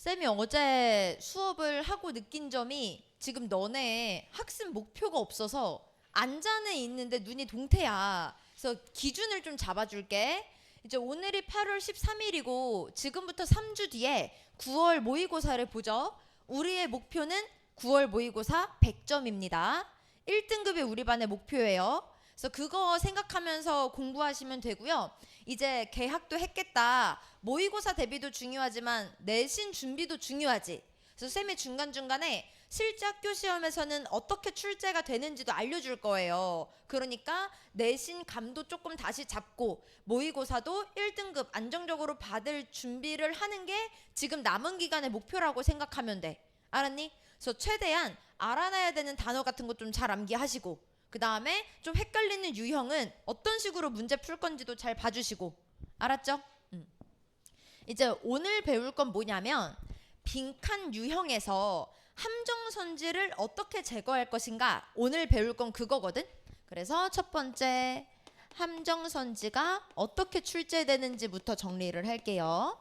쌤이 어제 수업을 하고 느낀 점이 지금 너네 학습 목표가 없어서 안전에 있는데 눈이 동태야. 그래서 기준을 좀 잡아줄게. 이제 오늘이 8월 13일이고 지금부터 3주 뒤에 9월 모의고사를 보죠. 우리의 목표는 9월 모의고사 100점입니다. 1등급이 우리 반의 목표예요. 그래서 그거 생각하면서 공부하시면 되고요. 이제 개학도 했겠다. 모의고사 대비도 중요하지만 내신 준비도 중요하지. 그래서 쌤이 중간중간에 실제 학교 시험에서는 어떻게 출제가 되는지도 알려줄 거예요. 그러니까 내신 감도 조금 다시 잡고 모의고사도 1등급 안정적으로 받을 준비를 하는 게 지금 남은 기간의 목표라고 생각하면 돼. 알았니? 그래서 최대한 알아놔야 되는 단어 같은 거 좀 잘 암기하시고, 그 다음에 좀 헷갈리는 유형은 어떤 식으로 문제 풀 건지도 잘 봐주시고. 알았죠? 이제 오늘 배울 건 뭐냐면 빈칸 유형에서 함정선지를 어떻게 제거할 것인가. 오늘 배울 건 그거거든. 그래서 첫 번째 함정선지가 어떻게 출제되는지부터 정리를 할게요.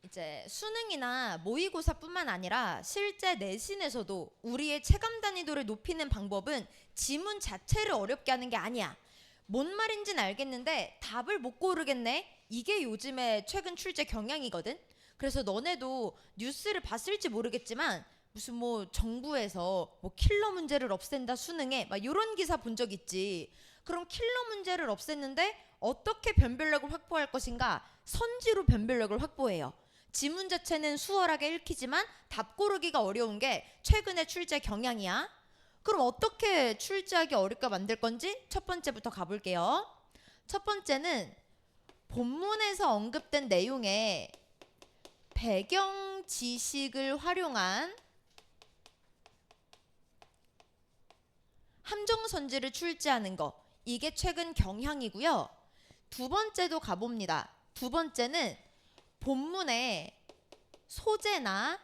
이제 수능이나 모의고사뿐만 아니라 실제 내신에서도 우리의 체감 난이도를 높이는 방법은 지문 자체를 어렵게 하는 게 아니야. 뭔 말인지는 알겠는데 답을 못 고르겠네. 이게 요즘에 최근 출제 경향이거든. 그래서 너네도 뉴스를 봤을지 모르겠지만 무슨 뭐 정부에서 뭐 킬러 문제를 없앤다 수능에 막 이런 기사 본 적 있지. 그럼 킬러 문제를 없앴는데 어떻게 변별력을 확보할 것인가? 선지로 변별력을 확보해요. 지문 자체는 수월하게 읽히지만 답 고르기가 어려운 게 최근의 출제 경향이야. 그럼 어떻게 출제하기 어렵게 만들 건지 첫 번째부터 가볼게요. 첫 번째는 본문에서 언급된 내용에 배경 지식을 활용한 함정선지를 출제하는 거. 이게 최근 경향이고요. 두 번째도 가봅니다. 두 번째는 본문의 소재나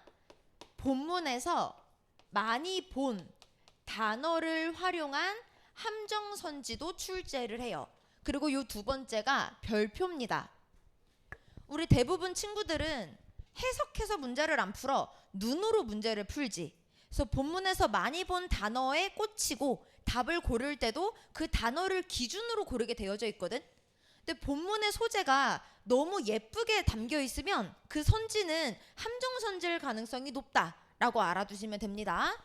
본문에서 많이 본 단어를 활용한 함정선지도 출제를 해요. 그리고 이 두 번째가 별표입니다. 우리 대부분 친구들은 해석해서 문제를 안 풀어 눈으로 문제를 풀지. 그래서 본문에서 많이 본 단어에 꽂히고 답을 고를 때도 그 단어를 기준으로 고르게 되어져 있거든. 근데 본문의 소재가 너무 예쁘게 담겨 있으면 그 선지는 함정선지일 가능성이 높다라고 알아두시면 됩니다.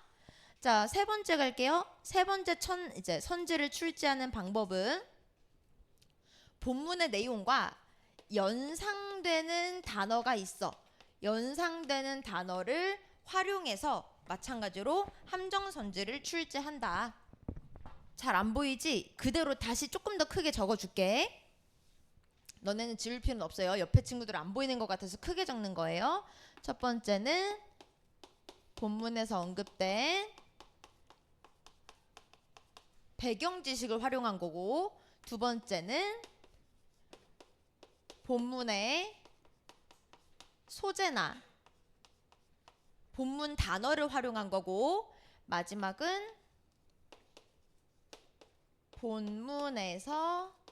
자, 세 번째 갈게요. 세 번째 이제 선지를 출제하는 방법은 본문의 내용과 연상되는 단어가 있어. 연상되는 단어를 활용해서 마찬가지로 함정선지를 출제한다. 잘 안 보이지? 그대로 다시 조금 더 크게 적어줄게. 너네는 지울 필요는 없어요. 옆에 친구들 안 보이는 것 같아서 크게 적는 거예요. 첫 번째는 본문에서 언급된 배경 지식을 활용한 거고, 두 번째는 본문의 소재나 본문 단어를 활용한 거고, 마지막은 본문에서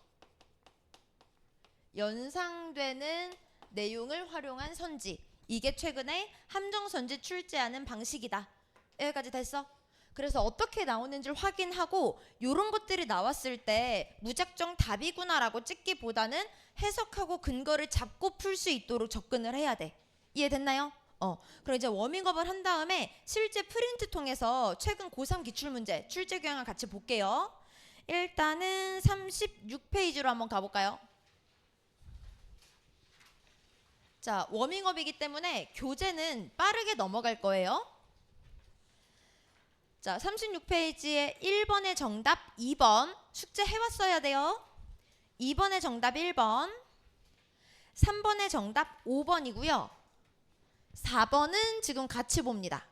연상되는 내용을 활용한 선지. 이게 최근에 함정선지 출제하는 방식이다. 여기까지 됐어? 그래서 어떻게 나오는지를 확인하고 이런 것들이 나왔을 때 무작정 답이구나라고 찍기보다는 해석하고 근거를 잡고 풀 수 있도록 접근을 해야 돼. 이해됐나요? 그럼 이제 워밍업을 한 다음에 실제 프린트 통해서 최근 고3 기출문제 출제 경향을 같이 볼게요. 일단은 36페이지로 한번 가볼까요? 자, 워밍업이기 때문에 교재는 빠르게 넘어갈 거예요. 자, 36페이지에 1번의 정답 2번 숙제 해왔어야 돼요. 2번의 정답 1번, 3번의 정답 5번이고요. 4번은 지금 같이 봅니다.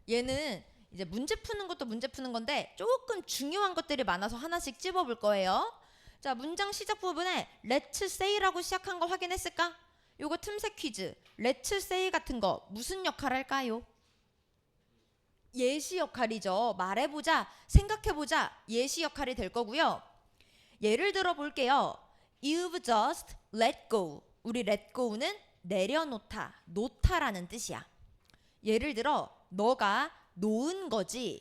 얘는 이제 문제 푸는 것도 문제 푸는 건데 조금 중요한 것들이 많아서 하나씩 찝어볼 거예요. 자, 문장 시작 부분에 Let's say라고 시작한 거 확인했을까? 요거 틈새 퀴즈. Let's say 같은 거 무슨 역할 할까요? 예시 역할이죠. 말해보자, 생각해보자, 예시 역할이 될 거고요. 예를 들어 볼게요. You've just let go. 우리 let go는 내려놓다, 놓다라는 뜻이야. 예를 들어 너가 놓은 거지.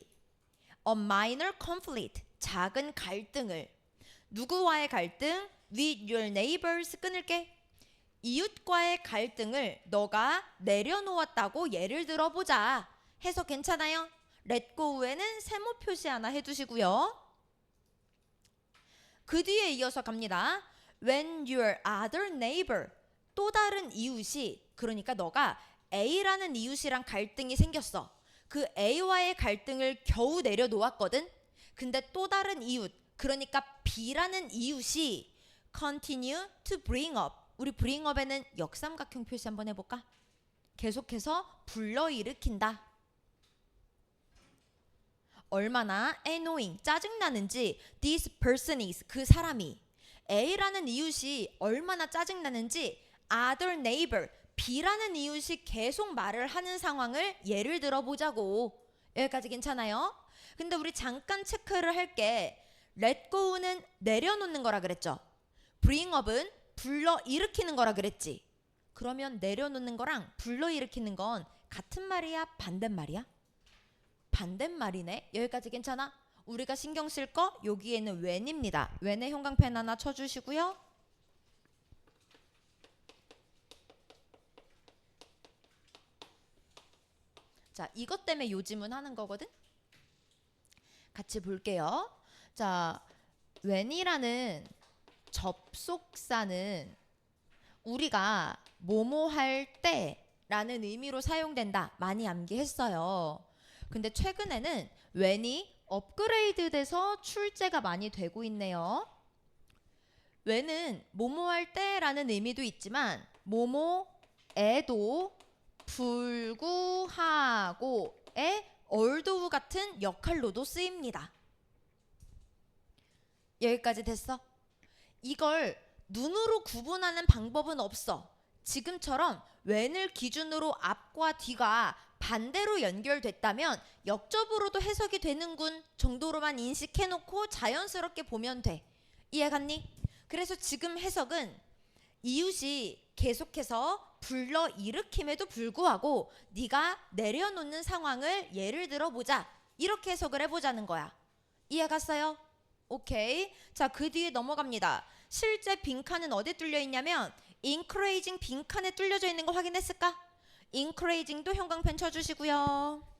A minor conflict, 작은 갈등을. 누구와의 갈등? With your neighbors, 끊을게. 이웃과의 갈등을 너가 내려놓았다고 예를 들어보자 해서 괜찮아요? let go에는 세모 표시 하나 해두시고요. 그 뒤에 이어서 갑니다. When your other neighbor, 또 다른 이웃이, 그러니까 너가 A라는 이웃이랑 갈등이 생겼어. 그 A와의 갈등을 겨우 내려놓았거든. 근데 또 다른 이웃, 그러니까 B라는 이웃이 continue to bring up. 우리 bring up에는 역삼각형 표시 한번 해볼까? 계속해서 불러일으킨다. 얼마나 annoying, 짜증나는지 this person is, 그 사람이 A라는 이웃이 얼마나 짜증나는지 other neighbor, B라는 이웃이 계속 말을 하는 상황을 예를 들어보자고. 여기까지 괜찮아요? 근데 우리 잠깐 체크를 할게. let go는 내려놓는 거라 그랬죠. bring up은 불러일으키는 거라 그랬지. 그러면 내려놓는 거랑 불러일으키는 건 같은 말이야? 반대말이야? 반대말이네. 여기까지 괜찮아? 우리가 신경 쓸 거 여기에는 when입니다. when의 형광펜 하나 쳐주시고요. 자, 이것 때문에 요즘은 하는 거거든. 같이 볼게요. 자, when이라는 접속사는 우리가 뭐뭐 할 때라는 의미로 사용된다. 많이 암기했어요. 근데 최근에는 when이 업그레이드 돼서 출제가 많이 되고 있네요. when은 뭐뭐 할 때라는 의미도 있지만 뭐뭐에도 불구하고의 얼도우 같은 역할로도 쓰입니다. 여기까지 됐어? 이걸 눈으로 구분하는 방법은 없어. 지금처럼 when을 기준으로 앞과 뒤가 반대로 연결됐다면 역접으로도 해석이 되는군 정도로만 인식해놓고 자연스럽게 보면 돼. 이해갔니? 그래서 지금 해석은 이웃이 계속해서 불러일으킴에도 불구하고 네가 내려놓는 상황을 예를 들어보자. 이렇게 해석을 해보자는 거야. 이해갔어요? 오케이. 자, 그 뒤에 넘어갑니다. 실제 빈칸은 어디에 뚫려 있냐면 encouraging 빈칸에 뚫려져 있는 거 확인했을까? encouraging도 형광펜 쳐주시고요.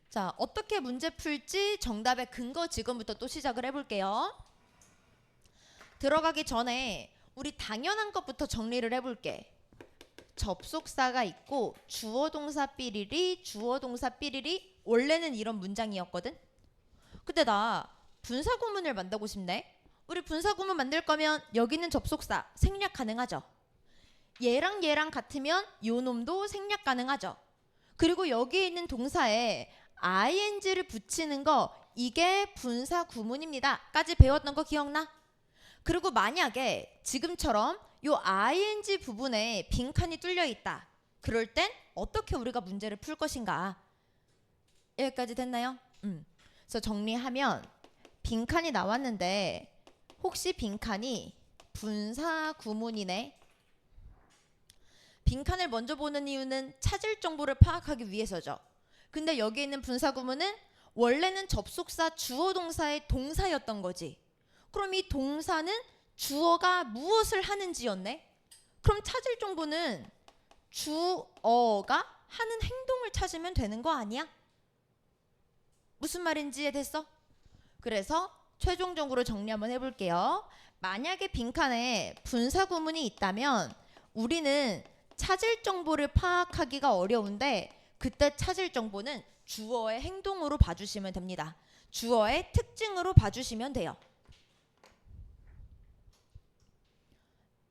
자, 어떻게 문제 풀지 정답의 근거 지금부터 또 시작을 해볼게요. 들어가기 전에 우리 당연한 것부터 정리를 해볼게. 접속사가 있고 주어 동사 삐리리, 주어 동사 삐리리. 원래는 이런 문장이었거든. 근데 나 분사구문을 만들고 싶네. 우리 분사구문 만들 거면 여기는 접속사 생략 가능하죠. 얘랑 얘랑 같으면 요 놈도 생략 가능하죠. 그리고 여기 있는 동사에 ing를 붙이는 거, 이게 분사구문입니다 까지 배웠던 거 기억나? 그리고 만약에 지금처럼 요 ing 부분에 빈칸이 뚫려 있다. 그럴 땐 어떻게 우리가 문제를 풀 것인가? 여기까지 됐나요? 그래서 정리하면 빈칸이 나왔는데 혹시 빈칸이 분사구문이네. 빈칸을 먼저 보는 이유는 찾을 정보를 파악하기 위해서죠. 근데 여기 있는 분사구문은 원래는 접속사 주어 동사의 동사였던 거지. 그럼 이 동사는 주어가 무엇을 하는지였네. 그럼 찾을 정보는 주어가 하는 행동을 찾으면 되는 거 아니야? 무슨 말인지 이해됐어? 그래서 최종적으로 정리 한번 해볼게요. 만약에 빈칸에 분사구문이 있다면 우리는 찾을 정보를 파악하기가 어려운데 그때 찾을 정보는 주어의 행동으로 봐주시면 됩니다. 주어의 특징으로 봐주시면 돼요.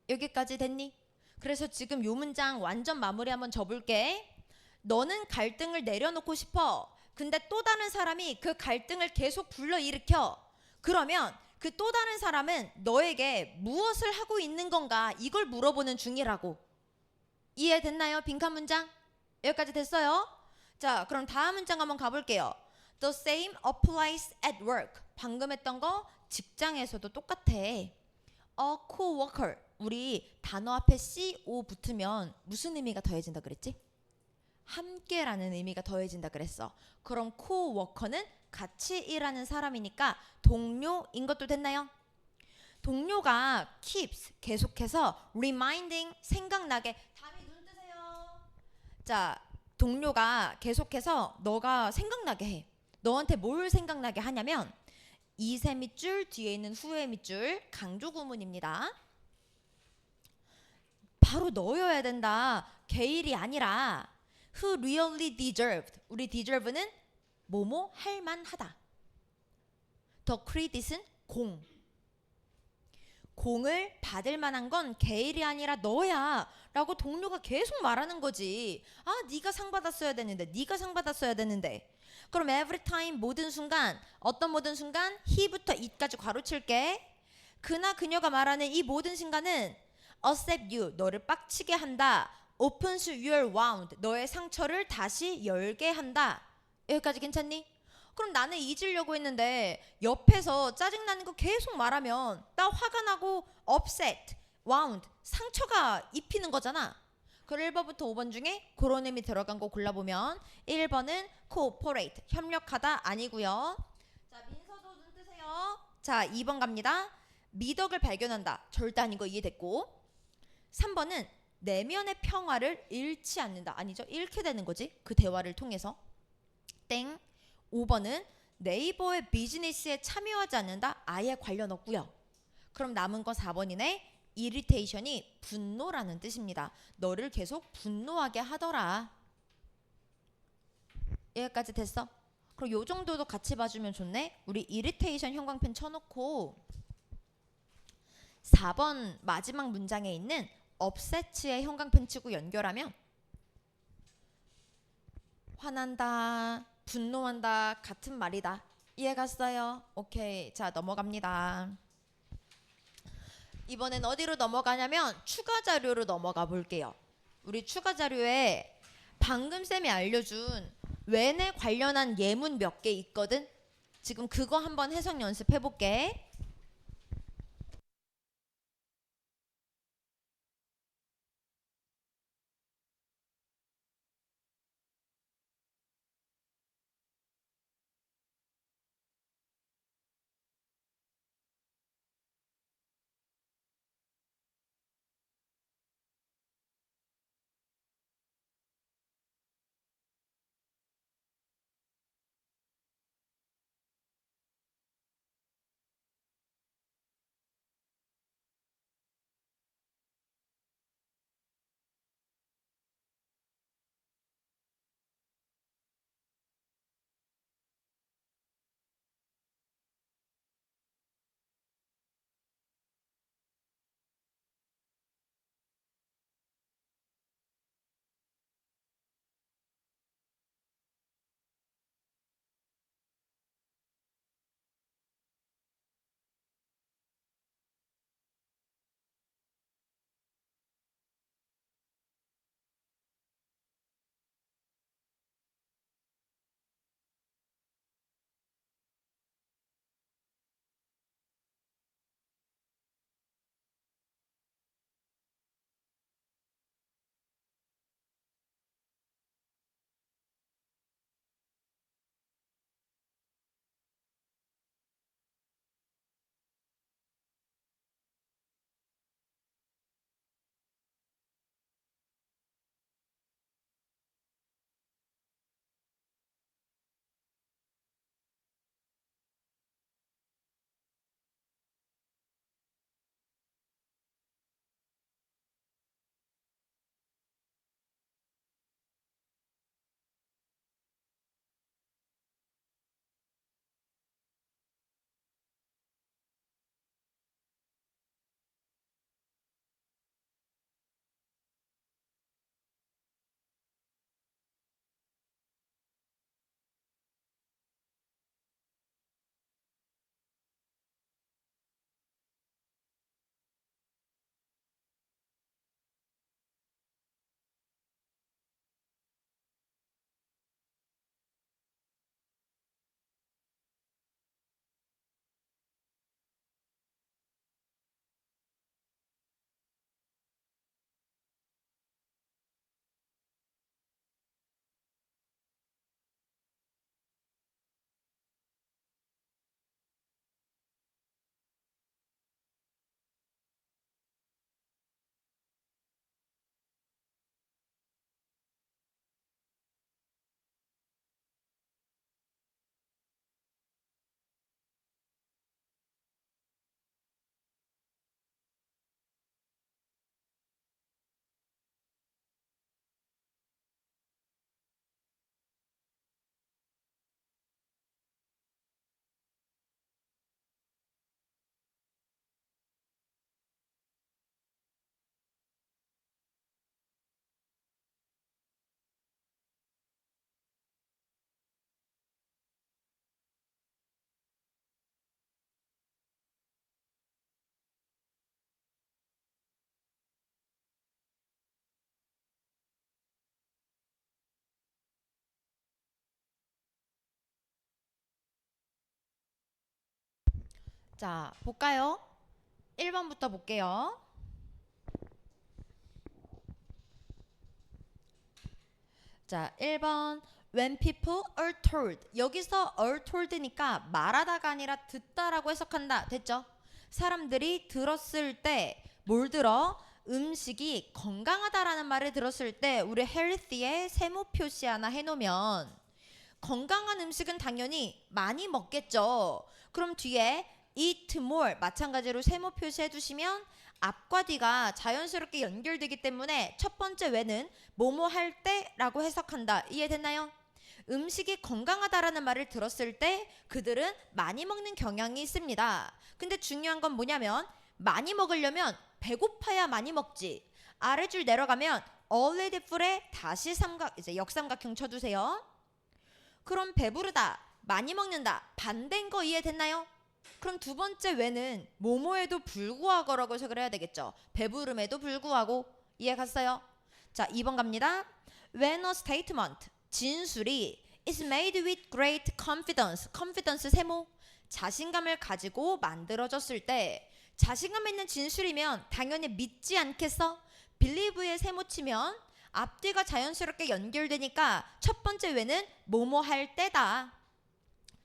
여기까지 됐니? 그래서 지금 요 문장 완전 마무리 한번 접을게. 너는 갈등을 내려놓고 싶어. 근데 또 다른 사람이 그 갈등을 계속 불러일으켜. 그러면 그 또 다른 사람은 너에게 무엇을 하고 있는 건가 이걸 물어보는 중이라고. 이해됐나요? 빈칸 문장 여기까지 됐어요? 자, 그럼 다음 문장 한번 가볼게요. The same applies at work. 방금 했던 거 직장에서도 똑같아. A coworker. 우리 단어 앞에 co 붙으면 무슨 의미가 더해진다 그랬지? 함께라는 의미가 더해진다 그랬어. 그럼 coworker는 같이 일하는 사람이니까 동료인 것도 됐나요? 동료가 keeps 계속해서 reminding 생각나게. 다음에 눈 뜨세요. 자, 동료가 계속해서 너가 생각나게 해. 너한테 뭘 생각나게 하냐면 이세 밑줄 뒤에 있는 후에 밑줄 강조 구문입니다. 바로 넣어야 된다. 게일이 아니라 who really deserved. 우리 deserve는 뭐뭐 할 만하다. the credit은 공을 받을 만한 건 게일이 아니라 너야 라고 동료가 계속 말하는 거지. 아, 네가 상 받았어야 되는데, 네가 상 받았어야 되는데. 그럼 every time 모든 순간, 어떤 모든 순간? he부터 it까지 괄호칠게. 그나 그녀가 말하는 이 모든 순간은 accept you, 너를 빡치게 한다. opens your wound, 너의 상처를 다시 열게 한다. 여기까지 괜찮니? 그럼 나는 잊으려고 했는데 옆에서 짜증나는 거 계속 말하면 나 화가 나고 upset, wound, 상처가 입히는 거잖아. 그럼 1번부터 5번 중에 그런 의미 들어간 거 골라보면 1번은 cooperate, 협력하다 아니고요. 자, 민서도 눈 뜨세요. 자, 2번 갑니다. 미덕을 발견한다. 절대 아닌 거 이해됐고. 3번은 내면의 평화를 잃지 않는다. 아니죠. 잃게 되는 거지. 그 대화를 통해서. 땡. 5번은 네이버의 비즈니스에 참여하지 않는다. 아예 관련 없고요. 그럼 남은 건 4번이네. irritation이 분노라는 뜻입니다. 너를 계속 분노하게 하더라. 여기까지 됐어? 그럼 요 정도도 같이 봐주면 좋네. 우리 irritation 형광펜 쳐놓고 4번 마지막 문장에 있는 upset의 형광펜 치고 연결하면 화난다, 분노한다 같은 말이다. 이해 갔어요? 오케이. 자, 넘어갑니다. 이번엔 어디로 넘어가냐면 추가 자료로 넘어가 볼게요. 우리 추가 자료에 방금 쌤이 알려준 when에 관련한 예문 몇 개 있거든. 지금 그거 한번 해석 연습해 볼게. 자, 볼까요? 1번부터 볼게요. 자, 1번 When people are told. 여기서 are told니까 말하다가 아니라 듣다라고 해석한다. 됐죠? 사람들이 들었을 때 뭘 들어? 음식이 건강하다라는 말을 들었을 때 우리 healthy에 세모 표시 하나 해놓으면 건강한 음식은 당연히 많이 먹겠죠. 그럼 뒤에 eat more 마찬가지로 세모 표시해 두시면 앞과 뒤가 자연스럽게 연결되기 때문에 첫 번째 when은 뭐뭐 할 때라고 해석한다. 이해됐나요? 음식이 건강하다라는 말을 들었을 때 그들은 많이 먹는 경향이 있습니다. 근데 중요한 건 뭐냐면 많이 먹으려면 배고파야 많이 먹지. 아래줄 내려가면 already full에 다시 이제 역삼각형 쳐주세요. 그럼 배부르다, 많이 먹는다, 반대인 거 이해됐나요? 그럼 두 번째 when은 뭐뭐에도 불구하고라고 해석을 해야 되겠죠. 배부름에도 불구하고. 이해 갔어요? 자, 2번 갑니다. When a statement 진술이 is made with great confidence. confidence 세모 자신감을 가지고 만들어졌을 때 자신감 있는 진술이면 당연히 믿지 않겠어? believe에 세모 치면 앞뒤가 자연스럽게 연결되니까 첫 번째 when은 뭐뭐 할 때다.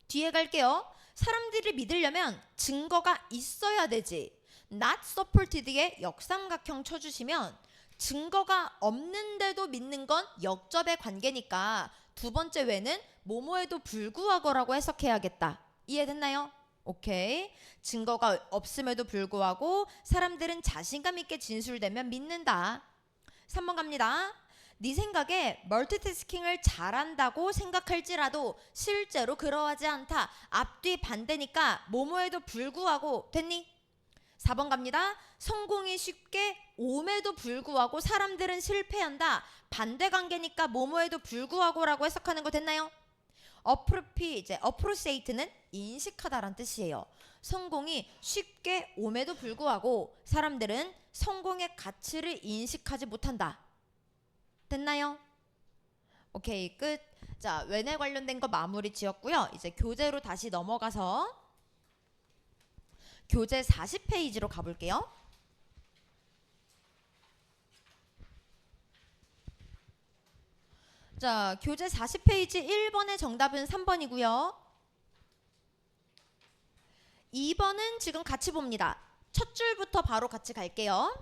뒤에 갈게요. 사람들이 믿으려면 증거가 있어야 되지. not supported에 역삼각형 쳐주시면 증거가 없는데도 믿는 건 역접의 관계니까 두 번째 when은 뭐뭐에도 불구하고라고 해석해야겠다. 이해됐나요? 오케이. 증거가 없음에도 불구하고 사람들은 자신감 있게 진술되면 믿는다. 3번 갑니다. 네 생각에 멀티태스킹을 잘한다고 생각할지라도 실제로 그러하지 않다. 앞뒤 반대니까 뭐뭐에도 불구하고. 됐니? 4번 갑니다. 성공이 쉽게 옴에도 불구하고 사람들은 실패한다. 반대 관계니까 뭐뭐에도 불구하고라고 해석하는 거 됐나요? appreciate는 인식하다란 뜻이에요. 성공이 쉽게 옴에도 불구하고 사람들은 성공의 가치를 인식하지 못한다. 됐나요? 오케이, 끝. 자, when에 관련된 거 마무리 지었고요. 이제 교재로 다시 넘어가서 교재 40페이지로 가볼게요. 자, 교재 40페이지 1번의 정답은 3번이고요. 2번은 지금 같이 봅니다. 첫 줄부터 바로 같이 갈게요.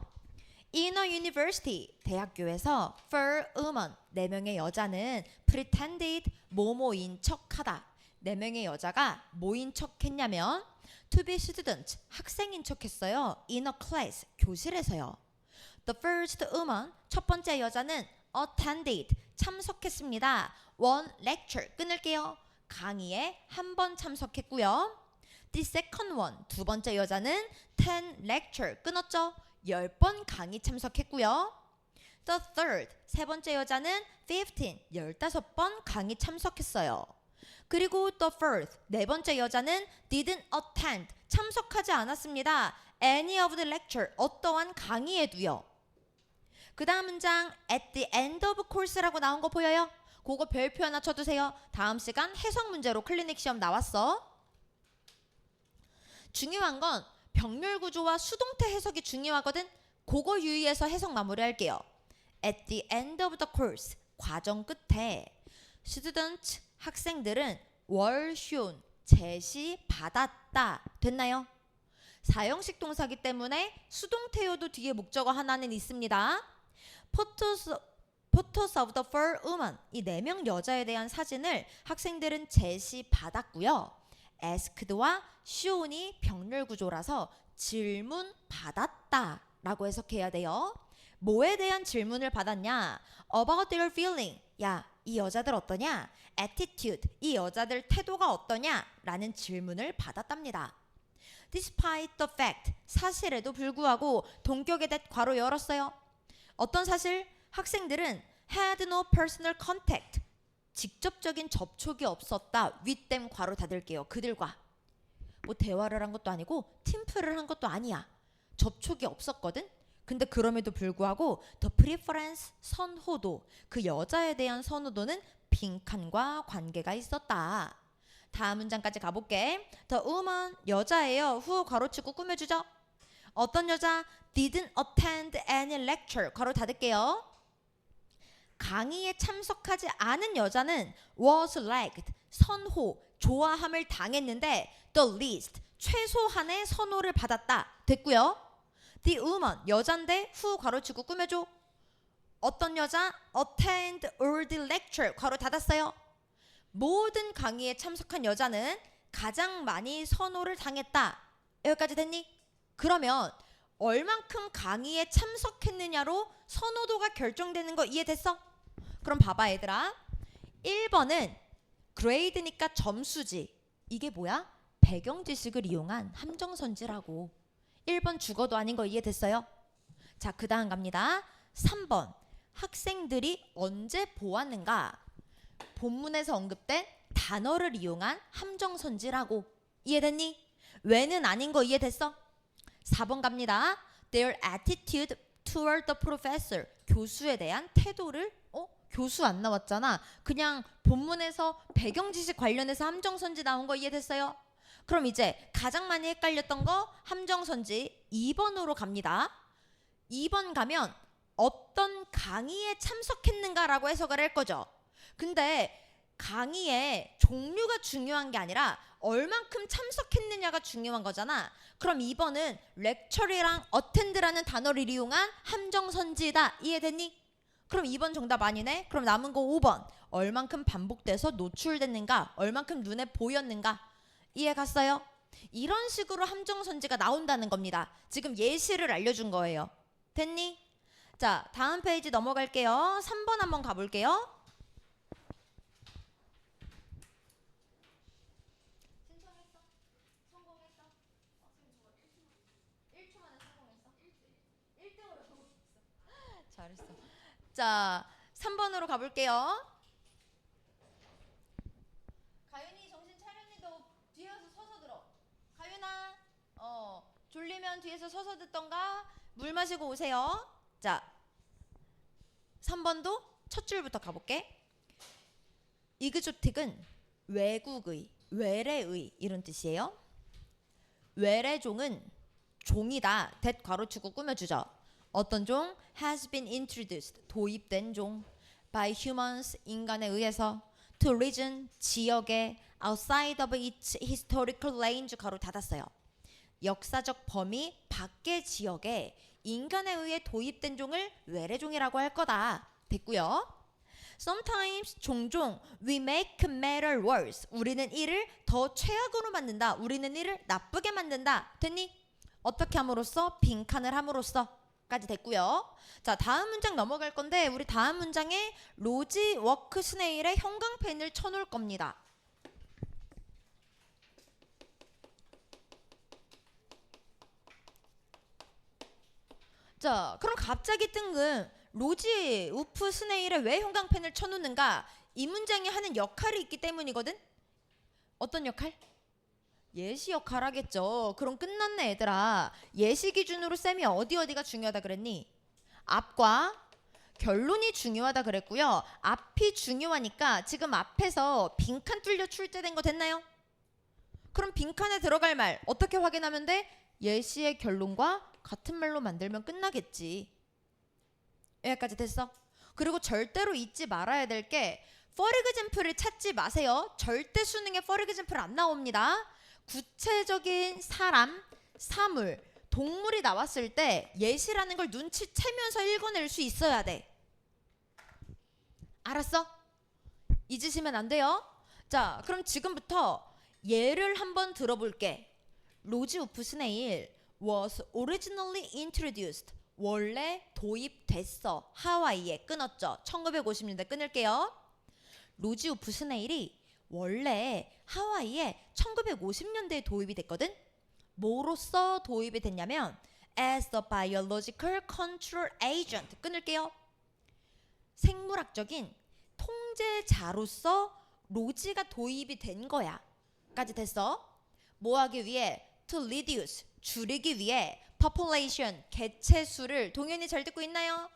In a university, 대학교에서 for women, 4명의 여자는 pretended, 뭐뭐인 척하다. 4명의 여자가 뭐인 척했냐면 to be student, 학생인 척했어요. In a class, 교실에서요. The first woman, 첫 번째 여자는 attended, 참석했습니다. one lecture, 끊을게요. 강의에 한 번 참석했고요. The second one, 두 번째 여자는 10 lecture, 끊었죠. 10번 강의 참석했고요. The third, 세 번째 여자는 15, 15번 강의 참석했어요. 그리고 the fourth, 네 번째 여자는 didn't attend, 참석하지 않았습니다. Any of the lecture, 어떠한 강의에도요. 그 다음 문장 at the end of course라고 나온 거 보여요? 그거 별표 하나 쳐두세요. 다음 시간 해석 문제로 클리닉 시험 나왔어. 중요한 건 병렬 구조와 수동태 해석이 중요하거든. 그거 유의해서 해석 마무리할게요. At the end of the course, 과정 끝에 student, 학생들은 were shown, 제시받았다. 됐나요? 사형식 동사기 때문에 수동태여도 뒤에 목적어 하나는 있습니다. Photos of the four women, 이 4명 여자에 대한 사진을 학생들은 제시받았고요. asked와 shown이 병렬 구조라서 질문 받았다 라고 해석해야 돼요. 뭐에 대한 질문을 받았냐? About their feeling, 야, 이 여자들 어떠냐? Attitude, 이 여자들 태도가 어떠냐? 라는 질문을 받았답니다. Despite the fact, 사실에도 불구하고 동격에 대해 괄호 열었어요. 어떤 사실? 학생들은 had no personal contact, 직접적인 접촉이 없었다. with them 괄호 닫을게요. 그들과 뭐 대화를 한 것도 아니고 팀플을 한 것도 아니야. 접촉이 없었거든. 근데 그럼에도 불구하고 the preference, 선호도, 그 여자에 대한 선호도는 빈칸과 관계가 있었다. 다음 문장까지 가볼게. The woman, 여자예요. who 괄호치고 꾸며주죠. 어떤 여자? didn't attend any lecture. 괄호 닫을게요. 강의에 참석하지 않은 여자는 was liked, 선호, 좋아함을 당했는데 the least, 최소한의 선호를 받았다. 됐고요. The woman, 여잔데 who 괄호치고 꾸며줘. 어떤 여자? attend all the lecture. 괄호 닫았어요. 모든 강의에 참석한 여자는 가장 많이 선호를 당했다. 여기까지 됐니? 그러면 얼만큼 강의에 참석했느냐로 선호도가 결정되는 거 이해됐어? 그럼 봐봐 얘들아. 1번은 grade니까 점수지. 이게 뭐야? 배경 지식을 이용한 함정선지라고. 1번 주어도 아닌 거 이해됐어요? 자, 그 다음 갑니다. 3번. 학생들이 언제 보았는가? 본문에서 언급된 단어를 이용한 함정선지라고. 이해됐니? 왜는 아닌 거 이해됐어? 4번 갑니다. Their attitude toward the professor. 교수에 대한 태도를 교수 안 나왔잖아. 그냥 본문에서 배경지식 관련해서 함정선지 나온 거 이해됐어요? 그럼 이제 가장 많이 헷갈렸던 거 함정선지 2번으로 갑니다. 2번 가면 어떤 강의에 참석했는가라고 해석을 할 거죠. 근데 강의의 종류가 중요한 게 아니라 얼만큼 참석했느냐가 중요한 거잖아. 그럼 2번은 lecture이랑 attend라는 단어를 이용한 함정선지다. 이해됐니? 그럼 2번 정답 아니네? 그럼 남은 거 5번. 얼만큼 반복돼서 노출됐는가? 얼만큼 눈에 보였는가? 이해 갔어요? 이런 식으로 함정선지가 나온다는 겁니다. 지금 예시를 알려준 거예요. 됐니? 자, 다음 페이지 넘어갈게요. 3번 한번 가볼게요. 신청했어? 성공했어? 지금 1초 만에 성공했어? 1등으로 성공했어. 잘했어. 자, 3번으로 가볼게요. 가윤이 정신 차렸니? 너 뒤에서 서서 들어. 가윤아, 졸리면 뒤에서 서서 듣던가 물 마시고 오세요. 자, 3번도 첫 줄부터 가볼게. 이그조틱은 외국의, 외래의 이런 뜻이에요. 외래종은 종이다. that 괄호치고 꾸며주죠. 어떤 종? has been introduced, 도입된 종 by humans, 인간에 의해서 to region, 지역에 outside of its historical range 가로 닫았어요. 역사적 범위 밖의 지역에 인간에 의해 도입된 종을 외래종이라고 할 거다. 됐고요. Sometimes, 종종 we make matter worse. 우리는 이를 더 최악으로 만든다. 우리는 이를 나쁘게 만든다. 됐니? 어떻게 함으로써? 빈칸을 함으로써. 까지 됐고요. 자, 다음 문장 넘어갈 건데 우리 다음 문장에 로지 워크 스네일의 형광펜을 쳐놓을 겁니다. 자, 그럼 갑자기 뜬금 로지 우프 스네일에 왜 형광펜을 쳐놓는가? 이 문장이 하는 역할이 있기 때문이거든. 어떤 역할? 예시 역할 하겠죠. 그럼 끝났네 얘들아. 예시 기준으로 쌤이 어디가 중요하다 그랬니? 앞과 결론이 중요하다 그랬고요. 앞이 중요하니까 지금 앞에서 빈칸 뚫려 출제된 거 됐나요? 그럼 빈칸에 들어갈 말 어떻게 확인하면 돼? 예시의 결론과 같은 말로 만들면 끝나겠지. 여기까지 됐어? 그리고 절대로 잊지 말아야 될 게 for example을 찾지 마세요. 절대 수능에 for example 안 나옵니다. 구체적인 사람, 사물, 동물이 나왔을 때 예시라는 걸 눈치채면서 읽어낼 수 있어야 돼. 알았어? 잊으시면 안 돼요. 자, 그럼 지금부터 예를 한번 들어볼게. 로지 우프 스네일 was originally introduced. 원래 도입됐어. 하와이에 끊었죠. 1950년대 끊을게요. 로지 우프 스네일이 원래 하와이에 1950년대에 도입이 됐거든. 뭐로써 도입이 됐냐면 as a biological control agent. 끊을게요. 생물학적인 통제자로서 로지가 도입이 된 거야. 까지 됐어. 뭐 하기 위해? to reduce, 줄이기 위해 population, 개체 수를. 동현이 잘 듣고 있나요?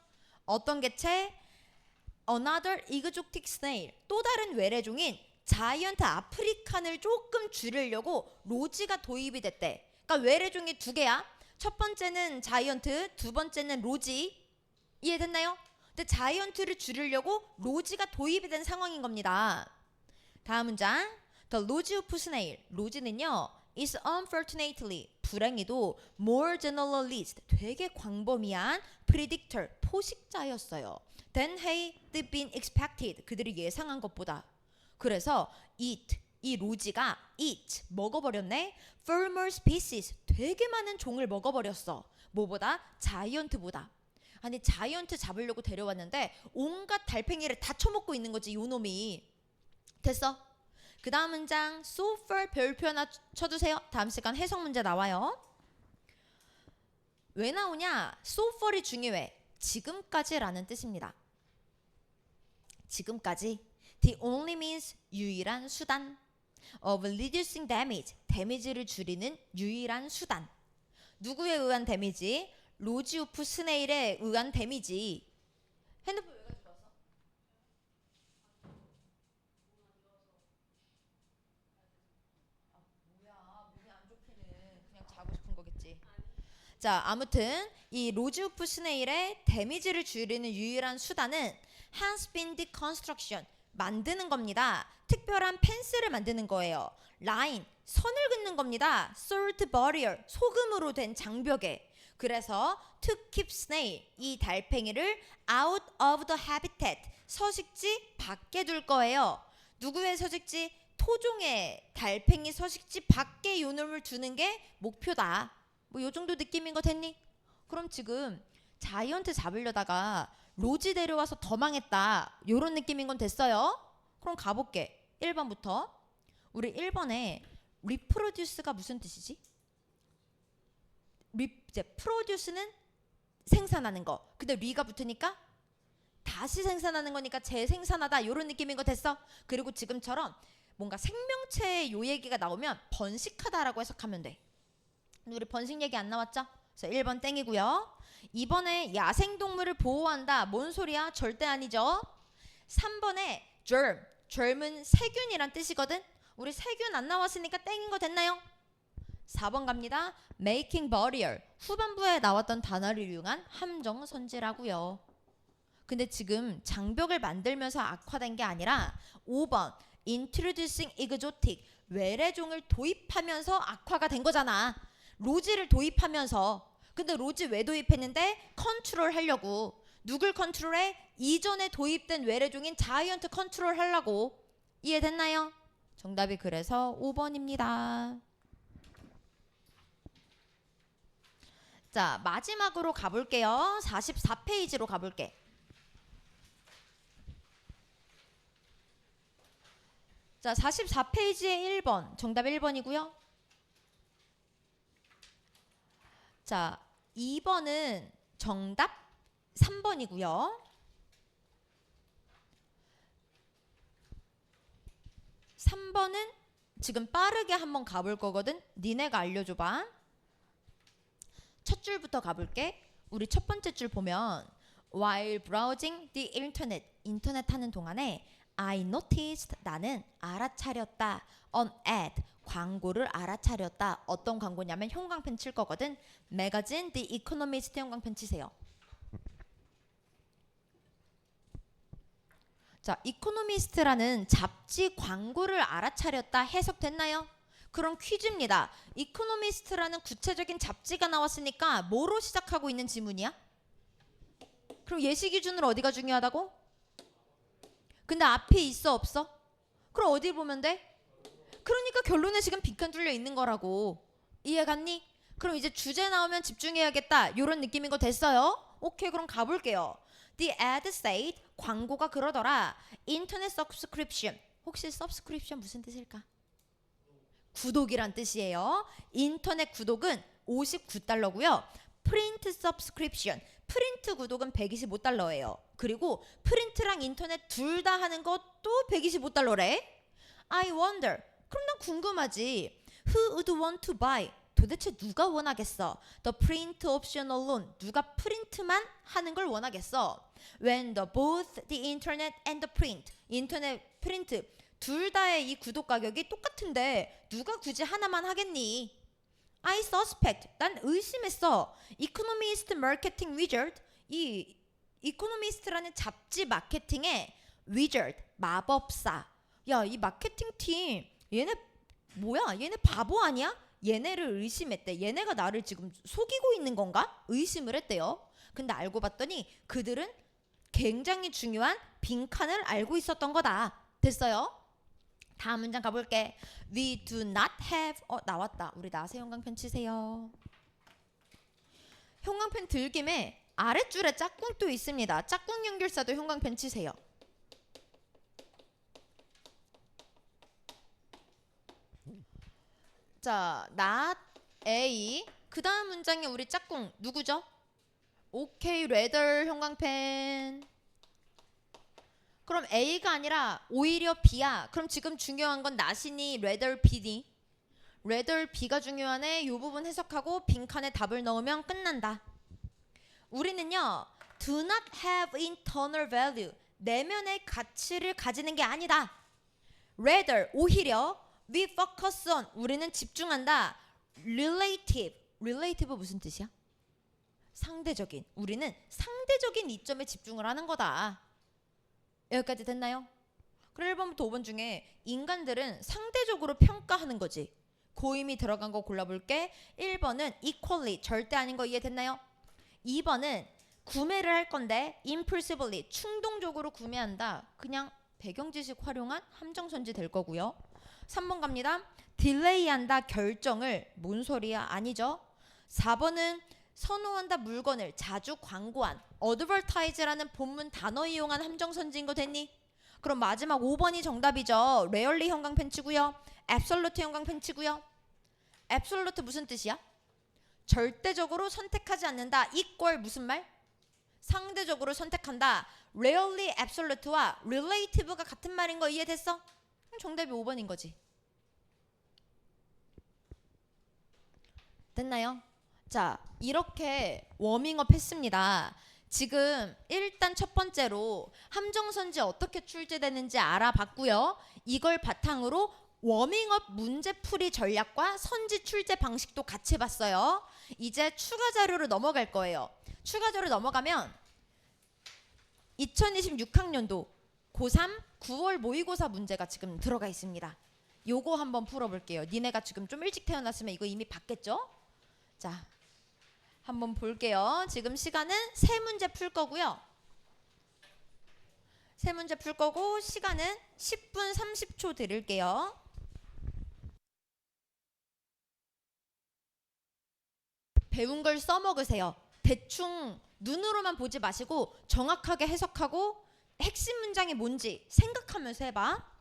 어떤 개체? another exotic snail, 또 다른 외래종인 자이언트 아프리칸을 조금 줄이려고 로지가 도입이 됐대. 그러니까 외래종이 두 개야. 첫 번째는 자이언트, 두 번째는 로지. 이해됐나요? 근데 자이언트를 줄이려고 로지가 도입이 된 상황인 겁니다. 다음 문장. The logi of snail. 로지는요, is unfortunately, 불행히도 more generalist, 되게 광범위한 predictor, 포식자였어요. than had been expected, 그들이 예상한 것보다. 그래서 it, 이 로지가 eat, 먹어버렸네. far more species, 되게 많은 종을 먹어버렸어. 뭐보다? 자이언트보다. 아니 자이언트 잡으려고 데려왔는데 온갖 달팽이를 다 처먹고 있는 거지 요놈이. 됐어? 그 다음 문장 so far 별표 하나 쳐주세요. 다음 시간 해석 문제 나와요. 왜 나오냐? so far이 중요해. 지금까지라는 뜻입니다. 지금까지. The only means, 유일한 수단. of reducing damage, 데미지를 줄이는 유일한 수단. 누구에 의한 데미지? 로지 오프 스네일에 의한 데미지. 핸드폰 왜 가지고 왔어? 뭐야, 몸이 안 좋기는 그냥 자고 싶은 거겠지. 자, 아무튼 이 로지 오프 스네일의 데미지를 줄이는 유일한 수단은 has been deconstruction, 만드는 겁니다. 특별한 펜스를 만드는 거예요. 라인, 선을 긋는 겁니다. salt barrier, 소금으로 된 장벽에. 그래서 to keep snail, 이 달팽이를 out of the habitat, 서식지 밖에 둘 거예요. 누구의 서식지? 토종의 달팽이 서식지 밖에 요놈을 두는 게 목표다. 뭐 요 정도 느낌인 거 됐니? 그럼 지금 자이언트 잡으려다가 로지 데려와서 더 망했다. 요런 느낌인 건 됐어요? 그럼 가볼게. 1번부터. 우리 1번에 reproduce가 무슨 뜻이지? 이제 프로듀스는 생산하는 거. 근데 리가 붙으니까 다시 생산하는 거니까 재생산하다 이런 느낌인 거 됐어? 그리고 지금처럼 뭔가 생명체의 요 얘기가 나오면 번식하다라고 해석하면 돼. 우리 번식 얘기 안 나왔죠? 그래서 1번 땡이고요. 2번에 야생동물을 보호한다. 뭔 소리야? 절대 아니죠. 3번에 germ은 세균이란 뜻이거든. 우리 세균 안 나왔으니까 땡인 거 됐나요? 4번 갑니다. making barrier, 후반부에 나왔던 단어를 이용한 함정 선지라고요. 근데 지금 장벽을 만들면서 악화된 게 아니라 5번 introducing exotic, 외래종을 도입하면서 악화가 된 거잖아. 로지를 도입하면서. 근데 로지 왜 도입했는데? 컨트롤 하려고. 누굴 컨트롤해? 이전에 도입된 외래종인 자이언트 컨트롤 하려고. 이해됐나요? 정답이 그래서 5번입니다. 자, 마지막으로 가볼게요. 44페이지로 가볼게. 자, 44페이지에 1번. 정답 1번이고요. 자, 2번은 정답 3번이고요. 3번은 지금 빠르게 한번 가볼 거거든. 니네가 알려줘봐. 첫 줄부터 가볼게. 우리 첫 번째 줄 보면 While browsing the internet, 인터넷 하는 동안에 I noticed, 나는 알아차렸다. An ad, 광고를 알아차렸다. 어떤 광고냐면 형광펜 칠 거거든. 매거진 The Economist 형광펜 치세요. 자, 이코노미스트라는 잡지 광고를 알아차렸다. 해석됐나요? 그럼 퀴즈입니다. 이코노미스트라는 구체적인 잡지가 나왔으니까 뭐로 시작하고 있는 지문이야? 그럼 예시 기준으로 어디가 중요하다고? 근데 앞에 있어 없어? 그럼 어디 보면 돼? 그러니까 결론에 지금 빈칸 뚫려 있는 거라고. 이해 갔니? 그럼 이제 주제 나오면 집중해야겠다. 이런 느낌인 거 됐어요? 오케이, 그럼 가볼게요. The ad said, 광고가 그러더라. 인터넷 subscription. 혹시 subscription 무슨 뜻일까? 구독이란 뜻이에요. 인터넷 구독은 59달러고요. 프린트 subscription, 프린트 구독은 125달러예요. 그리고 프린트랑 인터넷 둘 다 하는 것도 125달러래. I wonder, 그럼 난 궁금하지. Who would want to buy? 도대체 누가 원하겠어? The print option alone, 누가 프린트만 하는 걸 원하겠어? When both the internet and the print, 인터넷 프린트 둘 다의 이 구독 가격이 똑같은데 누가 굳이 하나만 하겠니? I suspect. 난 의심했어. Economist Marketing Wizard. 이 이코노미스트라는 잡지 마케팅의 wizard, 마법사. 야, 이 마케팅 팀 얘네 뭐야? 얘네 바보 아니야? 얘네를 의심했대. 얘네가 나를 지금 속이고 있는 건가? 의심을 했대요. 근데 알고 봤더니 그들은 굉장히 중요한 빈칸을 알고 있었던 거다. 됐어요? 다음 문장 가볼게. We do not have. 나왔다. 우리 나세 형광펜 치세요. 형광펜 들김에 아랫줄에 짝꿍도 있습니다. 짝꿍 연결사도 형광펜 치세요. 자, not A. 그 다음 문장에 우리 짝꿍 누구죠? 오케이, 레더 형광펜. 그럼 A가 아니라 오히려 B야. 그럼 지금 중요한 건 not이니 rather B니? rather B가 중요하네. 이 부분 해석하고 빈칸에 답을 넣으면 끝난다. 우리는요, do not have internal value. 내면의 가치를 가지는 게 아니다. rather, 오히려 we focus on. 우리는 집중한다. relative. relative 무슨 뜻이야? 상대적인. 우리는 상대적인 이점에 집중을 하는 거다. 여기까지 됐나요? 그럼 1번부터 5번 중에 인간들은 상대적으로 평가하는 거지. 고임이 들어간 거 골라볼게. 1번은 equally, 절대 아닌 거 이해됐나요? 2번은 구매를 할 건데 impulsively, 충동적으로 구매한다. 그냥 배경지식 활용한 함정선지 될 거고요. 3번 갑니다. 딜레이한다, 결정을. 뭔 소리야? 아니죠. 4번은 선호한다, 물건을 자주 광고한. advertise라는 본문 단어 이용한 함정선지인 거 됐니? 그럼 마지막 5번이 정답이죠. rarely 형광펜 치고요. absolute 형광펜 치고요. absolute 무슨 뜻이야? 절대적으로 선택하지 않는다. equal 무슨 말? 상대적으로 선택한다. rarely absolute와 relative가 같은 말인 거 이해됐어? 정답이 5번인 거지. 됐나요? 자, 이렇게 워밍업 했습니다. 지금 일단 첫 번째로 함정선지 어떻게 출제되는지 알아봤고요. 이걸 바탕으로 워밍업 문제풀이 전략과 선지 출제 방식도 같이 봤어요. 이제 추가 자료로 넘어갈 거예요. 추가 자료 넘어가면 2026학년도 고3 9월 모의고사 문제가 지금 들어가 있습니다. 요거 한번 풀어볼게요. 니네가 지금 좀 일찍 태어났으면 이거 이미 봤겠죠? 자, 한번 볼게요. 지금 시간은 세 문제 풀 거고요. 세 문제 풀 거고 시간은 10분 30초 드릴게요. 배운 걸 써먹으세요. 대충 눈으로만 보지 마시고 정확하게 해석하고 핵심 문장이 뭔지 생각하면서 해봐.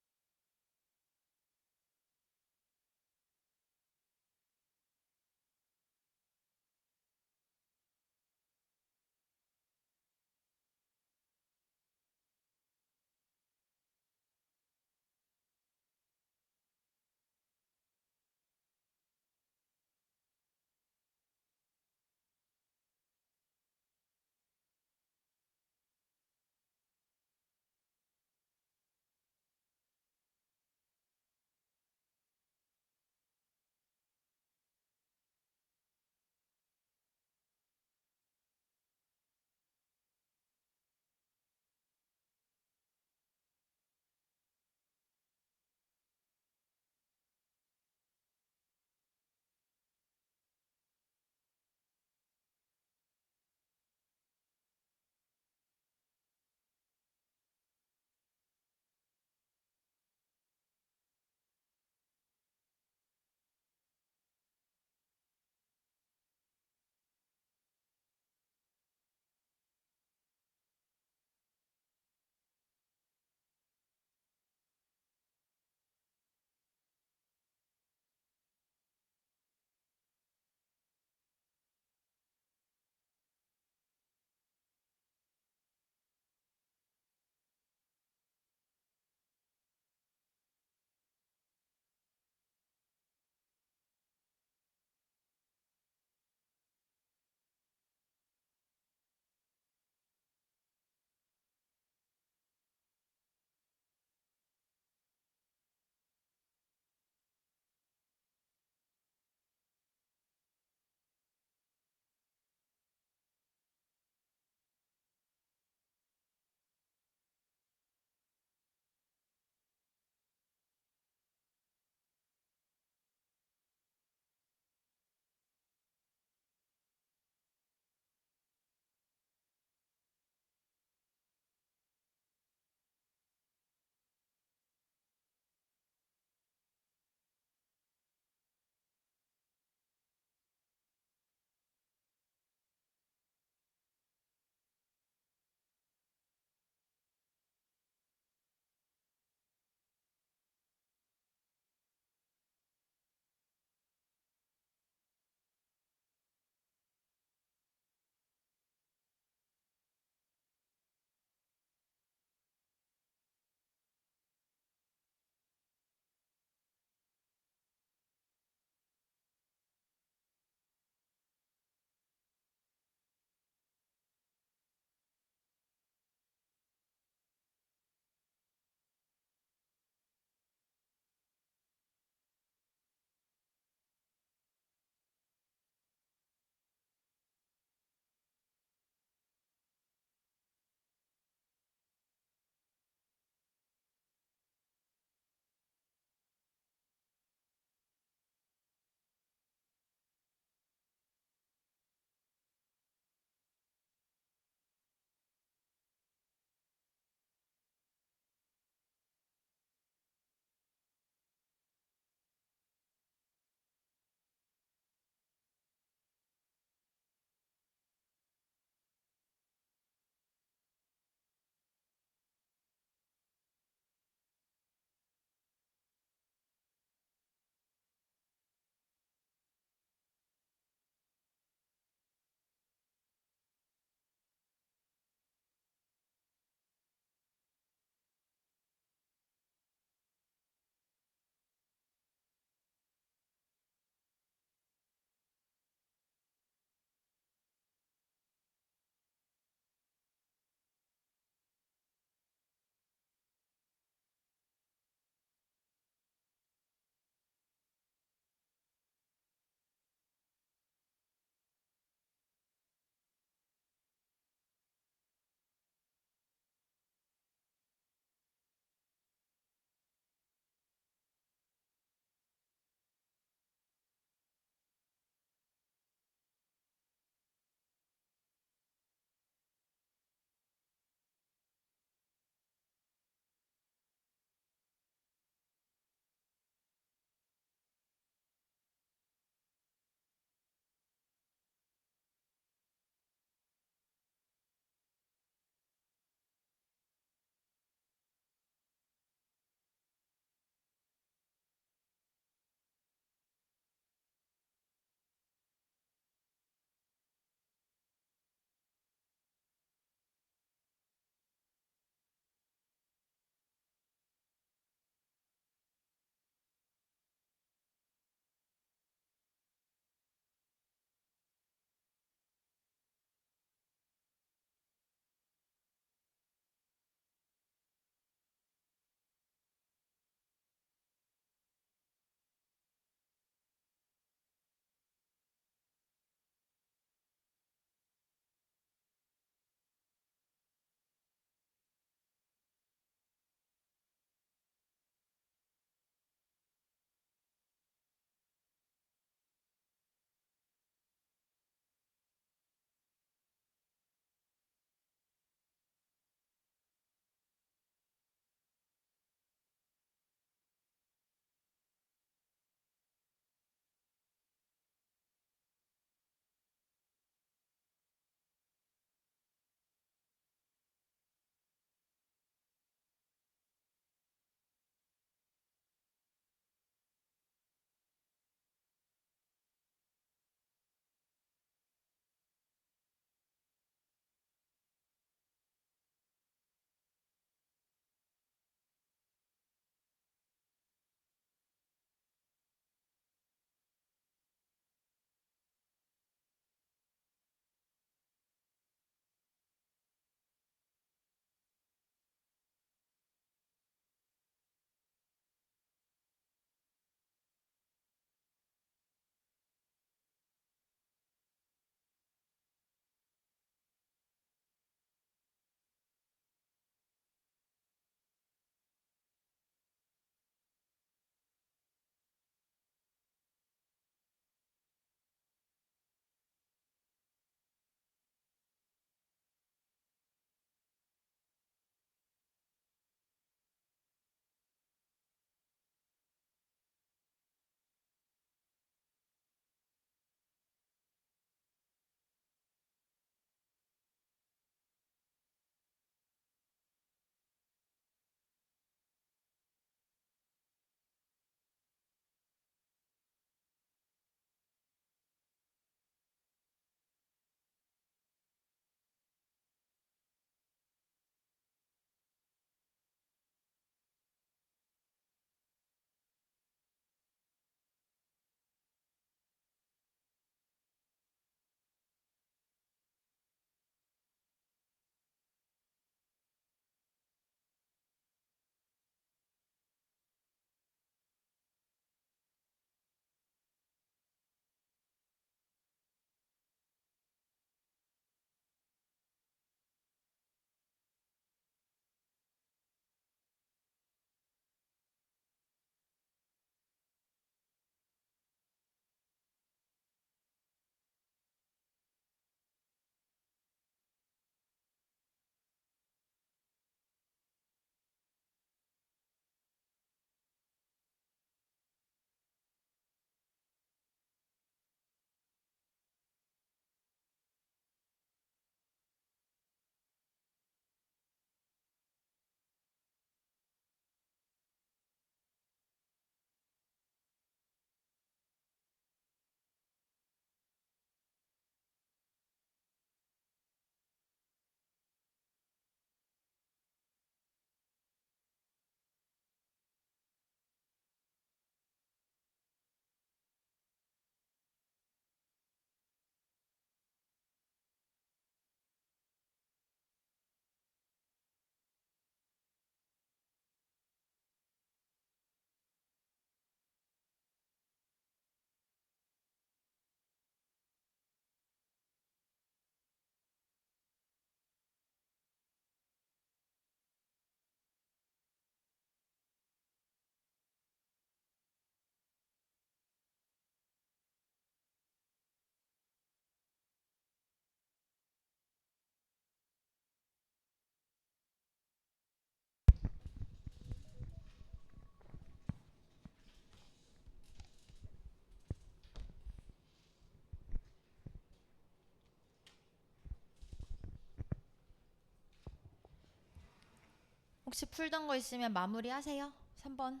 혹시 풀던 거 있으면 마무리하세요. 3번.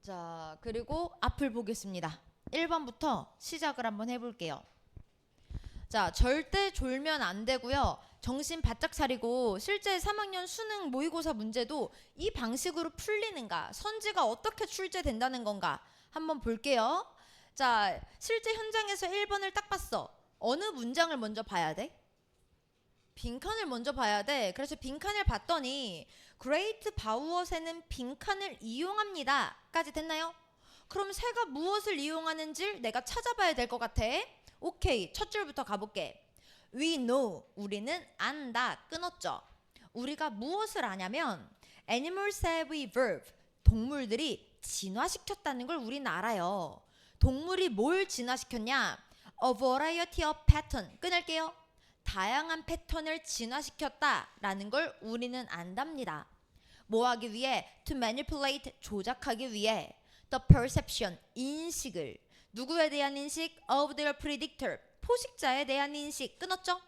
자, 그리고 앞을 보겠습니다. 1번부터 시작을 한번 해볼게요. 자, 절대 졸면 안 되고요. 정신 바짝 차리고 실제 3학년 수능 모의고사 문제도 이 방식으로 풀리는가, 선지가 어떻게 출제된다는 건가 한번 볼게요. 자, 실제 현장에서 1번을 딱 봤어. 어느 문장을 먼저 봐야 돼? 빈칸을 먼저 봐야 돼. 그래서 빈칸을 봤더니 Great 바우어새는 빈칸을 이용합니다 까지 됐나요? 그럼 새가 무엇을 이용하는지 내가 찾아봐야 될 것 같아. 오케이, 첫 줄부터 가볼게. We know, 우리는 안다, 끊었죠. 우리가 무엇을 아냐면 Animals have evolved, 동물들이 진화시켰다는 걸 우리는 알아요. 동물이 뭘 진화시켰냐? A variety of pattern, 끊을게요. 다양한 패턴을 진화시켰다라는 걸 우리는 안답니다. 뭐 하기 위해? To manipulate, 조작하기 위해. The perception, 인식을. 누구에 대한 인식? Of their predictor, 포식자에 대한 인식. 끊었죠?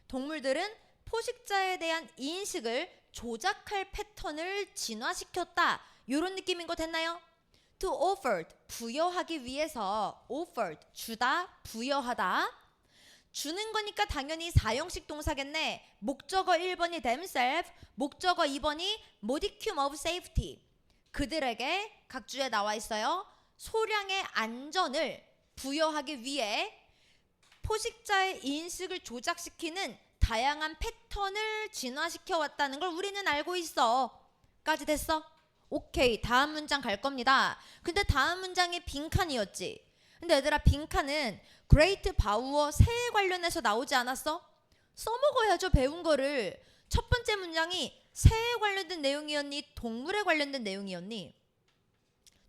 동물들은 포식자에 대한 인식을 조작할 패턴을 진화시켰다. 이런 느낌인 거 됐나요? To offered, 부여하기 위해서. offered, 주다, 부여하다. 주는 거니까 당연히 사형식 동사겠네. 목적어 1번이 themselves, 목적어 2번이 modicum of safety. 그들에게 각주에 나와 있어요. 소량의 안전을 부여하기 위해 포식자의 인식을 조작시키는 다양한 패턴을 진화시켜 왔다는 걸 우리는 알고 있어. 까지 됐어? 오케이, 다음 문장 갈 겁니다. 근데 다음 문장이 빈칸이었지. 근데 얘들아, 빈칸은 Great 바우어 새에 관련해서 나오지 않았어? 써먹어야죠, 배운 거를. 첫 번째 문장이 새에 관련된 내용이었니? 동물에 관련된 내용이었니?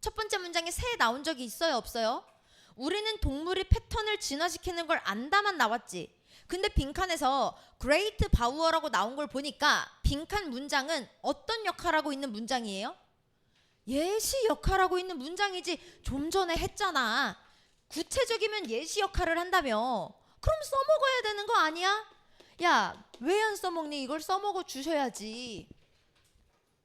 첫 번째 문장에 새 나온 적이 있어요, 없어요? 우리는 동물이 패턴을 진화시키는 걸 안다만 나왔지. 근데 빈칸에서 Great 바우어라고 나온 걸 보니까 빈칸 문장은 어떤 역할하고 있는 문장이에요? 예시 역할하고 있는 문장이지. 좀 전에 했잖아. 구체적이면 예시 역할을 한다며. 그럼 써먹어야 되는 거 아니야? 야, 왜 안 써먹니? 이걸 써먹어 주셔야지.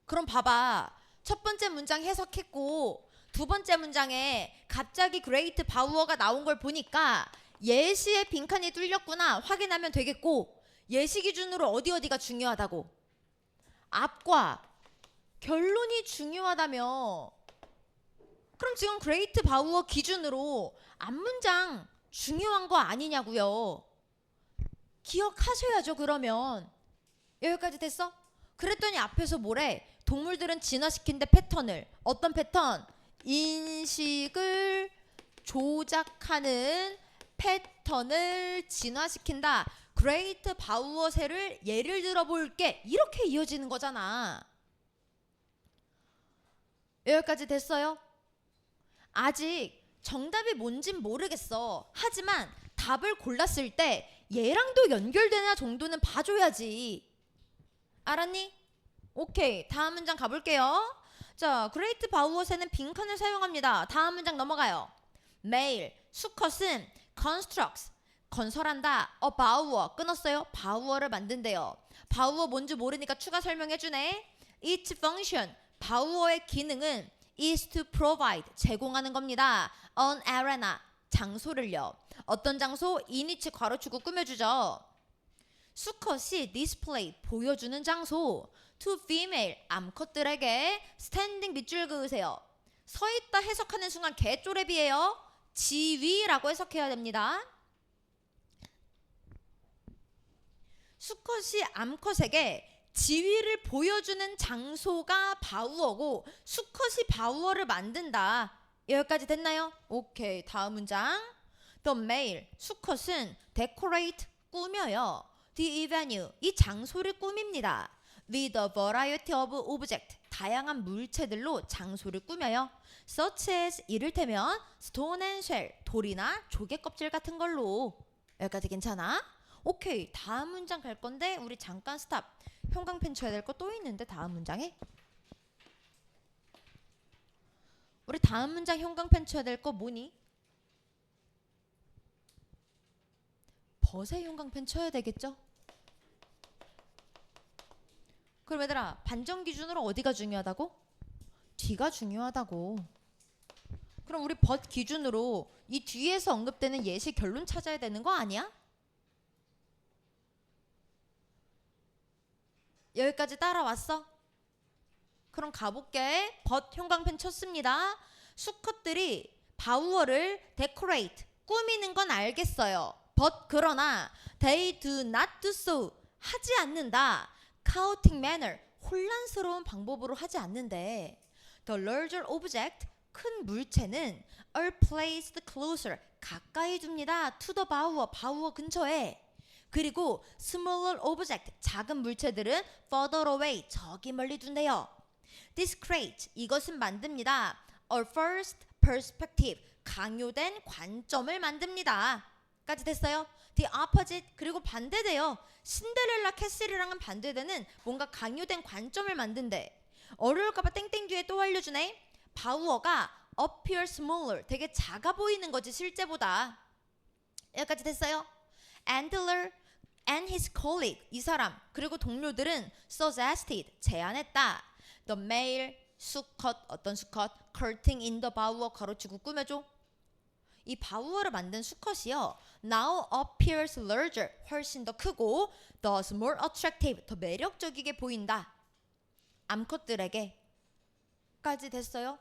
그럼 봐봐. 첫 번째 문장 해석했고 두 번째 문장에 갑자기 Great 바우어가 나온 걸 보니까 예시의 빈칸이 뚫렸구나 확인하면 되겠고, 예시 기준으로 어디가 중요하다고? 앞과 결론이 중요하다며. 그럼 지금 Great 바우어 기준으로 앞문장 중요한 거 아니냐고요. 기억하셔야죠. 그러면 여기까지 됐어? 그랬더니 앞에서 뭐래? 동물들은 진화시킨 데 패턴을, 어떤 패턴? 인식을 조작하는 패턴을 진화시킨다. Great 바우어 새를 예를 들어 볼게. 이렇게 이어지는 거잖아. 여기까지 됐어요? 아직 정답이 뭔진 모르겠어. 하지만 답을 골랐을 때 얘랑도 연결되나 정도는 봐줘야지. 알았니? 오케이, 다음 문장 가볼게요. 자, Great 바우어 새는 빈칸을 사용합니다. 다음 문장 넘어가요. Male, 수컷은 constructs, 건설한다. 바우어, 끊었어요. 바우어를 만든대요. 바우어 뭔지 모르니까 추가 설명해주네. Its function, 바우어의 기능은 is to provide, 제공하는 겁니다. An arena, 장소를요. 어떤 장소? in which 괄호치고 꾸며주죠. 수컷이 display, 보여주는 장소. To female, 암컷들에게 standing 밑줄 그으세요. 서있다 해석하는 순간 개쪼랩이에요. 지위라고 해석해야 됩니다. 수컷이 암컷에게 지위를 보여주는 장소가 바우어고 수컷이 바우어를 만든다. 여기까지 됐나요? 오케이, 다음 문장. The male, 수컷은 decorate, 꾸며요. The venue, 이 장소를 꾸밉니다. With a variety of objects, 다양한 물체들로 장소를 꾸며요. Such as, 이를테면 stone and shell, 돌이나 조개 껍질 같은 걸로. 여기까지 괜찮아? 오케이, 다음 문장 갈 건데 우리 잠깐 스탑. 형광펜 쳐야 될 거 또 있는데 다음 문장에? 우리 다음 문장 형광펜 쳐야 될 거 뭐니? 벗의 형광펜 쳐야 되겠죠? 그럼 얘들아, 반전 기준으로 어디가 중요하다고? 뒤가 중요하다고. 그럼 우리 벗 기준으로 이 뒤에서 언급되는 예시 결론 찾아야 되는 거 아니야? 여기까지 따라왔어? 그럼 가볼게. 벗 형광펜 쳤습니다. 수컷들이 바우어를 decorate, 꾸미는 건 알겠어요. but 그러나 they do not do so, 하지 않는다. chaotic manner, 혼란스러운 방법으로 하지 않는데 the larger object, 큰 물체는 are placed closer, 가까이 둡니다. to the bower, 바우어 근처에. 그리고 smaller object, 작은 물체들은 further away, 저기 멀리 둔대요. This creates, 이것은 만듭니다. A first perspective, 강요된 관점을 만듭니다. 까지 됐어요? The opposite, 그리고 반대돼요. 신데렐라 캐슬이랑은 반대되는 뭔가 강요된 관점을 만든대. 어려울까봐 땡땡 뒤에 또 알려주네. 바우어가 appear smaller, 되게 작아 보이는 거지 실제보다. 여기까지 됐어요? Andler and his colleague, 이 사람 그리고 동료들은 suggested, 제안했다. The male, 수컷, 어떤 수컷, curtain in the bower, 가로치고 꾸며줘. 이 바우어를 만든 수컷이요, now appears larger, 훨씬 더 크고, thus more attractive, 더 매력적이게 보인다. 암컷들에게. 까지 됐어요?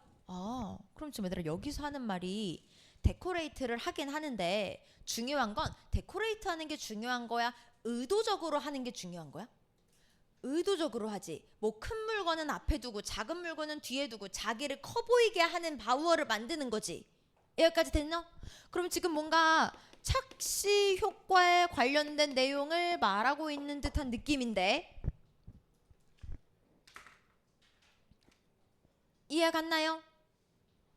그럼 지금 얘들아, 여기서 하는 말이 데코레이트를 하긴 하는데 중요한 건 데코레이트 하는 게 중요한 거야? 의도적으로 하는 게 중요한 거야? 의도적으로 하지. 뭐 큰 물건은 앞에 두고 작은 물건은 뒤에 두고 자기를 커 보이게 하는 바우어를 만드는 거지. 여기까지 됐나? 그럼 지금 뭔가 착시 효과에 관련된 내용을 말하고 있는 듯한 느낌인데 이해 갔나요?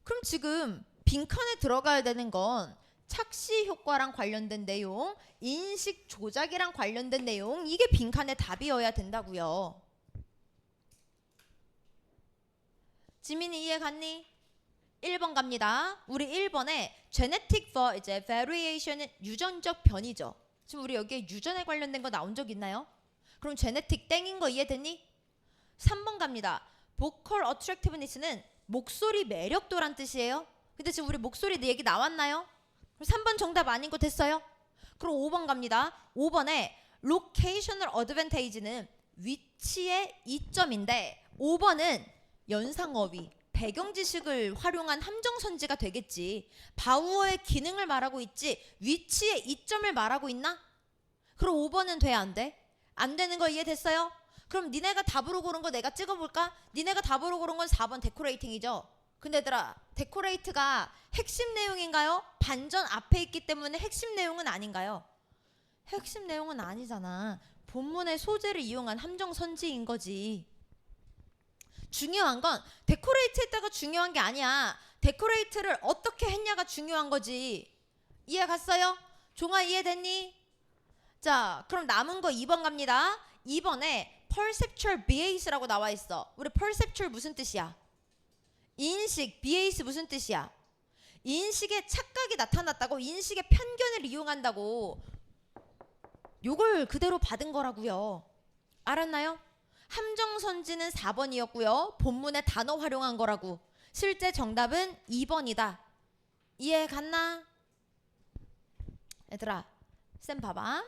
그럼 지금 빈칸에 들어가야 되는 건 착시 효과랑 관련된 내용, 인식 조작이랑 관련된 내용, 이게 빈칸의 답이어야 된다고요. 지민이 이해 갔니? 1번 갑니다. 우리 1번에 genetic 이제 variation은 유전적 변이죠. 지금 우리 여기에 유전에 관련된 거 나온 적 있나요? 그럼 genetic 땡인 거 이해됐니? 3번 갑니다. vocal attractiveness는 목소리 매력도란 뜻이에요. 근데 지금 우리 목소리 얘기 나왔나요? 그럼 3번 정답 아닌 거 됐어요? 그럼 5번 갑니다. 5번에 locational advantage는 위치의 이점인데 5번은 연상어휘, 배경지식을 활용한 함정선지가 되겠지. 바우어의 기능을 말하고 있지 위치의 이점을 말하고 있나? 그럼 5번은 돼, 안 돼? 안 되는 거 이해됐어요? 그럼 니네가 답으로 고른 거 내가 찍어볼까? 니네가 답으로 고른 건 4번 데코레이팅이죠. 근데 얘들아, 데코레이트가 핵심 내용인가요? 반전 앞에 있기 때문에 핵심 내용은 아닌가요? 핵심 내용은 아니잖아. 본문의 소재를 이용한 함정 선지인 거지. 중요한 건 데코레이트 했다가 중요한 게 아니야. 데코레이트를 어떻게 했냐가 중요한 거지. 이해 갔어요? 종아 이해됐니? 자, 그럼 남은 거 2번 갑니다. 2번에 perceptual bias라고 나와 있어. 우리 perceptual 무슨 뜻이야? 인식, bias 무슨 뜻이야? 인식에 착각이 나타났다고, 인식의 편견을 이용한다고. 요걸 그대로 받은 거라고요. 알았나요? 함정선지는 4번이었고요. 본문에 단어 활용한 거라고. 실제 정답은 2번이다. 이해 갔나? 얘들아, 쌤 봐봐.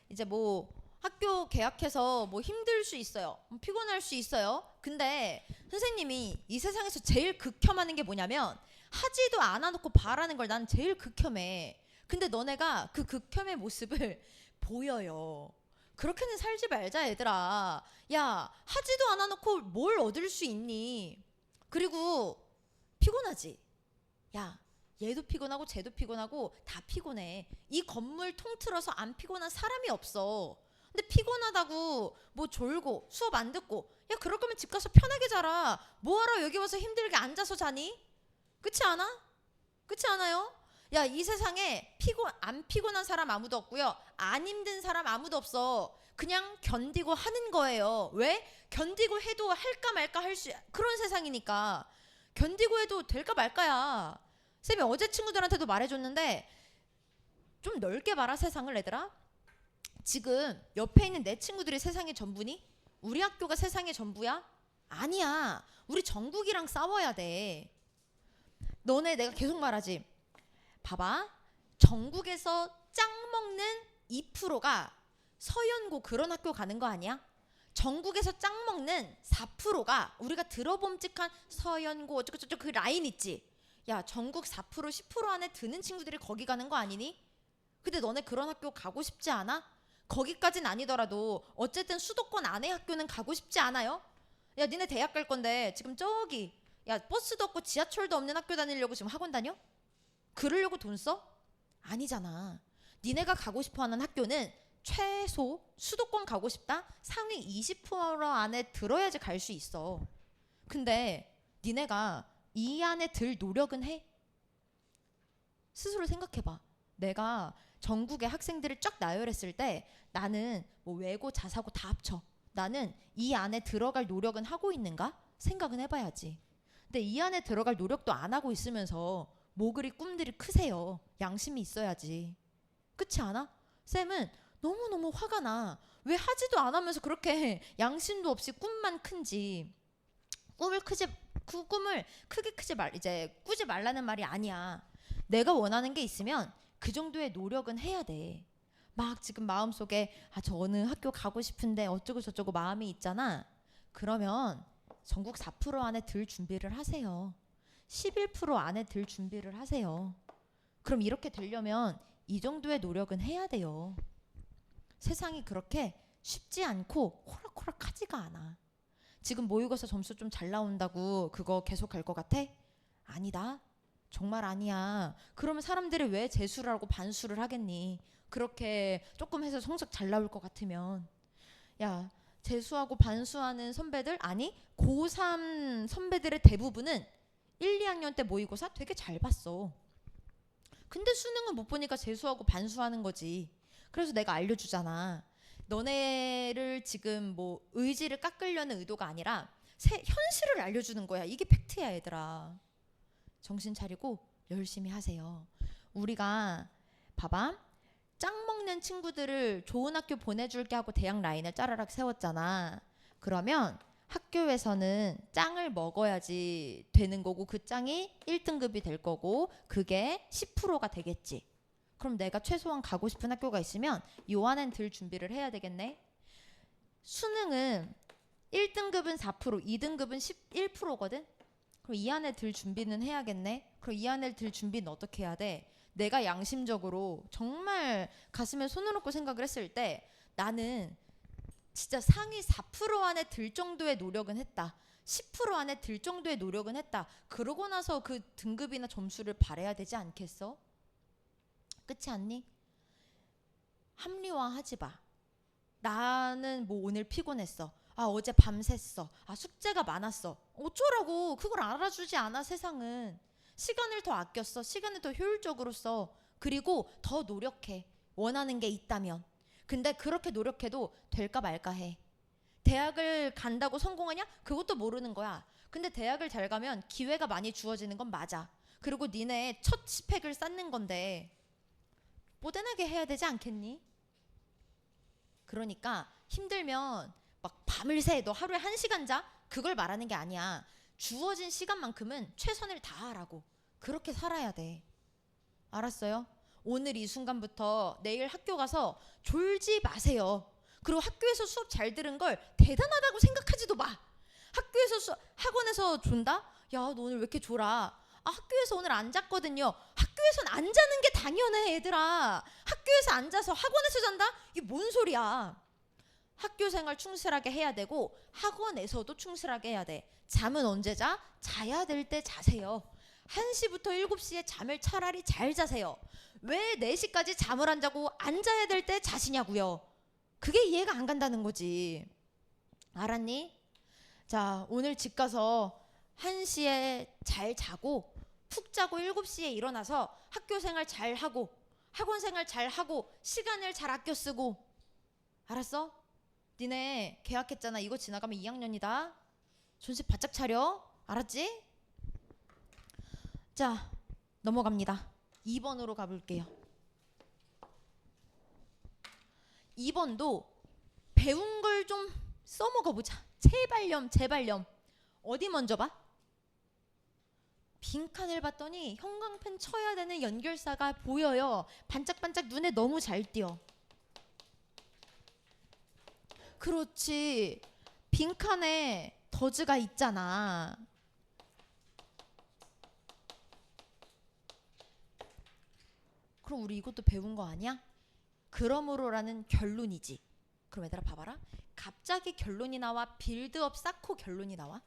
이제 뭐 학교 개학해서 뭐 힘들 수 있어요. 피곤할 수 있어요. 근데 선생님이 이 세상에서 제일 극혐하는 게 뭐냐면 하지도 않아놓고 바라는 걸 난 제일 극혐해. 근데 너네가 그 극혐의 모습을 보여요. 그렇게는 살지 말자 얘들아. 야, 하지도 않아놓고 뭘 얻을 수 있니? 그리고 피곤하지? 야, 얘도 피곤하고 쟤도 피곤하고 다 피곤해. 이 건물 통틀어서 안 피곤한 사람이 없어. 근데 피곤하다고 뭐 졸고 수업 안 듣고, 야 그럴 거면 집 가서 편하게 자라. 뭐하러 여기 와서 힘들게 앉아서 자니? 그렇지 않아? 그렇지 않아요? 야, 이 세상에 안 피곤한 사람 아무도 없고요. 안 힘든 사람 아무도 없어. 그냥 견디고 하는 거예요. 왜? 견디고 해도 할까 말까 할 수, 그런 세상이니까. 견디고 해도 될까 말까야. 쌤이 어제 친구들한테도 말해줬는데 좀 넓게 봐라 세상을 얘들아. 지금 옆에 있는 내 친구들이 세상의 전부니? 우리 학교가 세상의 전부야? 아니야. 우리 전국이랑 싸워야 돼. 너네 내가 계속 말하지. 봐봐. 전국에서 짱 먹는 2%가 서연고 그런 학교 가는 거 아니야? 전국에서 짱 먹는 4%가 우리가 들어봄직한 서연고 어쩌고저쩌고 그 라인 있지. 야, 전국 4% 10% 안에 드는 친구들이 거기 가는 거 아니니? 근데 너네 그런 학교 가고 싶지 않아? 거기까진 아니더라도 어쨌든 수도권 안에 학교는 가고 싶지 않아요? 야, 니네 대학 갈 건데 지금 저기 야, 버스도 없고 지하철도 없는 학교 다니려고 지금 학원 다녀? 그러려고 돈 써? 아니잖아. 니네가 가고 싶어하는 학교는 최소 수도권 가고 싶다? 상위 20% 안에 들어야지 갈 수 있어. 근데 니네가 이 안에 들 노력은 해? 스스로 생각해봐. 내가 전국의 학생들을 쫙 나열했을 때 나는 뭐 외고 자사고 다 합쳐. 나는 이 안에 들어갈 노력은 하고 있는가? 생각은 해봐야지. 근데 이 안에 들어갈 노력도 안 하고 있으면서 뭐 그리 꿈들이 크세요. 양심이 있어야지. 그렇지 않아? 쌤은 너무너무 화가 나. 왜 하지도 안 하면서 그렇게 양심도 없이 꿈만 큰지. 꿈을 크게 이제 꾸지 말라는 말이 아니야. 내가 원하는 게 있으면 그 정도의 노력은 해야 돼. 막 지금 마음속에 저 어느 학교 가고 싶은데 어쩌고 저쩌고 마음이 있잖아. 그러면 전국 4% 안에 들 준비를 하세요. 11% 안에 들 준비를 하세요. 그럼 이렇게 되려면 이 정도의 노력은 해야 돼요. 세상이 그렇게 쉽지 않고 호락호락하지가 않아. 지금 모의고사 점수 좀 잘 나온다고 그거 계속 갈 것 같아? 아니다. 정말 아니야. 그러면 사람들이 왜 재수를 하고 반수를 하겠니? 그렇게 조금 해서 성적 잘 나올 것 같으면. 야, 재수하고 반수하는 선배들, 아니 고3 선배들의 대부분은 1, 2학년 때 모의고사 되게 잘 봤어. 근데 수능은 못 보니까 재수하고 반수하는 거지. 그래서 내가 알려주잖아. 너네를 지금 뭐 의지를 깎으려는 의도가 아니라 현실을 알려주는 거야. 이게 팩트야, 얘들아. 정신 차리고 열심히 하세요. 우리가 봐봐. 짱 먹는 친구들을 좋은 학교 보내줄게 하고 대학 라인을 짜라락 세웠잖아. 그러면 학교에서는 짱을 먹어야지 되는 거고 그 짱이 1등급이 될 거고 그게 10%가 되겠지. 그럼 내가 최소한 가고 싶은 학교가 있으면 요 안엔 들 준비를 해야 되겠네. 수능은 1등급은 4%, 2등급은 11%거든. 그럼 이 안에 들 준비는 해야겠네. 그럼 이 안에 들 준비는 어떻게 해야 돼? 내가 양심적으로 정말 가슴에 손을 얹고 생각을 했을 때 나는 진짜 상위 4% 안에 들 정도의 노력은 했다. 10% 안에 들 정도의 노력은 했다. 그러고 나서 그 등급이나 점수를 바래야 되지 않겠어? 그렇지 않니? 합리화하지 마. 나는 뭐 오늘 피곤했어. 어제 밤샜어. 숙제가 많았어. 어쩌라고. 그걸 알아주지 않아 세상은. 시간을 더 아꼈어. 시간을 더 효율적으로 써. 그리고 더 노력해. 원하는 게 있다면. 근데 그렇게 노력해도 될까 말까 해. 대학을 간다고 성공하냐? 그것도 모르는 거야. 근데 대학을 잘 가면 기회가 많이 주어지는 건 맞아. 그리고 니네 첫 스펙을 쌓는 건데 뽀대나게 해야 되지 않겠니? 그러니까 힘들면 막 밤을 새. 너 하루에 1시간 자? 그걸 말하는 게 아니야. 주어진 시간만큼은 최선을 다하라고. 그렇게 살아야 돼. 알았어요? 오늘 이 순간부터 내일 학교 가서 졸지 마세요. 그리고 학교에서 수업 잘 들은 걸 대단하다고 생각하지도 마. 학교에서 학원에서 존다? 야, 너 오늘 왜 이렇게 졸아? 학교에서 오늘 안 잤거든요. 학교에선 안 자는 게 당연해, 얘들아. 학교에서 안 자서 학원에서 잔다? 이게 뭔 소리야? 학교 생활 충실하게 해야 되고 학원에서도 충실하게 해야 돼. 잠은 언제 자? 자야 될 때 자세요. 1시부터 7시에 잠을 차라리 잘 자세요. 왜 4시까지 잠을 안 자고 안 자야 될 때 자시냐고요. 그게 이해가 안 간다는 거지. 알았니? 자, 오늘 집 가서 1시에 잘 자고 푹 자고 7시에 일어나서 학교 생활 잘 하고 학원 생활 잘 하고 시간을 잘 아껴 쓰고. 알았어? 니네 계약했잖아. 이거 지나가면 2학년이다. 정신 바짝 차려. 알았지? 자, 넘어갑니다. 2번으로 가볼게요. 2번도 배운 걸 좀 써먹어보자. 제발렴. 어디 먼저 봐? 빈칸을 봤더니 형광펜 쳐야 되는 연결사가 보여요. 반짝반짝 눈에 너무 잘 띄어. 그렇지. 빈칸에 더즈가 있잖아. 그럼 우리 이것도 배운 거 아니야? 그러므로라는 결론이지. 그럼 얘들아 봐봐라. 갑자기 결론이 나와. 빌드업 쌓고 결론이 나와.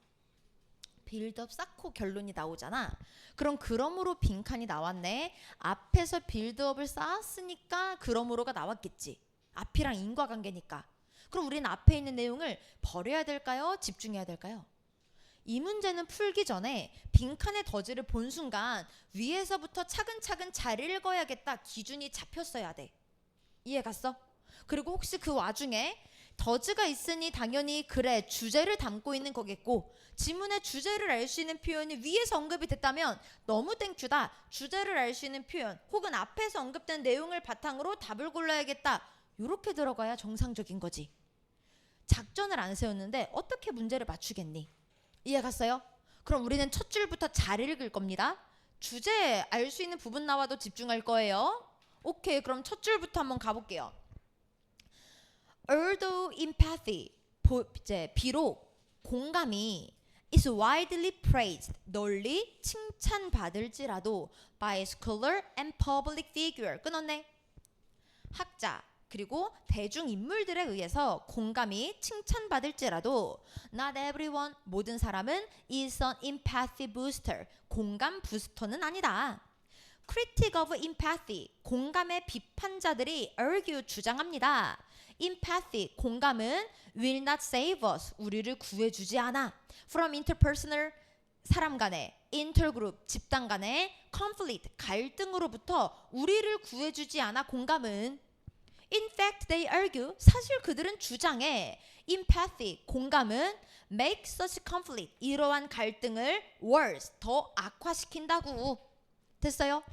빌드업 쌓고 결론이 나오잖아. 그럼 그러므로 빈칸이 나왔네. 앞에서 빌드업을 쌓았으니까 그러므로가 나왔겠지. 앞이랑 인과관계니까. 그럼 우리는 앞에 있는 내용을 버려야 될까요? 집중해야 될까요? 이 문제는 풀기 전에 빈칸의 더즈를 본 순간 위에서부터 차근차근 잘 읽어야겠다. 기준이 잡혔어야 돼. 이해 갔어? 그리고 혹시 그 와중에 더즈가 있으니 당연히 그래 주제를 담고 있는 거겠고, 지문의 주제를 알 수 있는 표현이 위에서 언급이 됐다면 너무 땡큐다. 주제를 알 수 있는 표현 혹은 앞에서 언급된 내용을 바탕으로 답을 골라야겠다. 이렇게 들어가야 정상적인 거지. 작전을 안 세웠는데 어떻게 문제를 맞추겠니? 이해 갔어요? 그럼 우리는 첫 줄부터 잘 읽을 겁니다. 주제 알 수 있는 부분 나와도 집중할 거예요. 오케이, 그럼 첫 줄부터 한번 가볼게요. Although empathy, 비록 공감이 is widely praised, 널리 칭찬받을지라도 by scholar and public figure, 끊었네. 학자 그리고 대중인물들에 의해서 공감이 칭찬받을지라도 not everyone, 모든 사람은 is an empathy booster, 공감 부스터는 아니다. Critic of empathy, 공감의 비판자들이 argue, 주장합니다. Empathy, 공감은 will not save us, 우리를 구해주지 않아. From interpersonal, 사람 간의, intergroup, 집단 간의, conflict, 갈등으로부터 우리를 구해주지 않아. 공감은 In fact, they argue, 사실 그들은 주장해. Empathy, 공감은 make such conflict, 이러한 갈등을 worse, 더 악화시킨다고. 됐어요?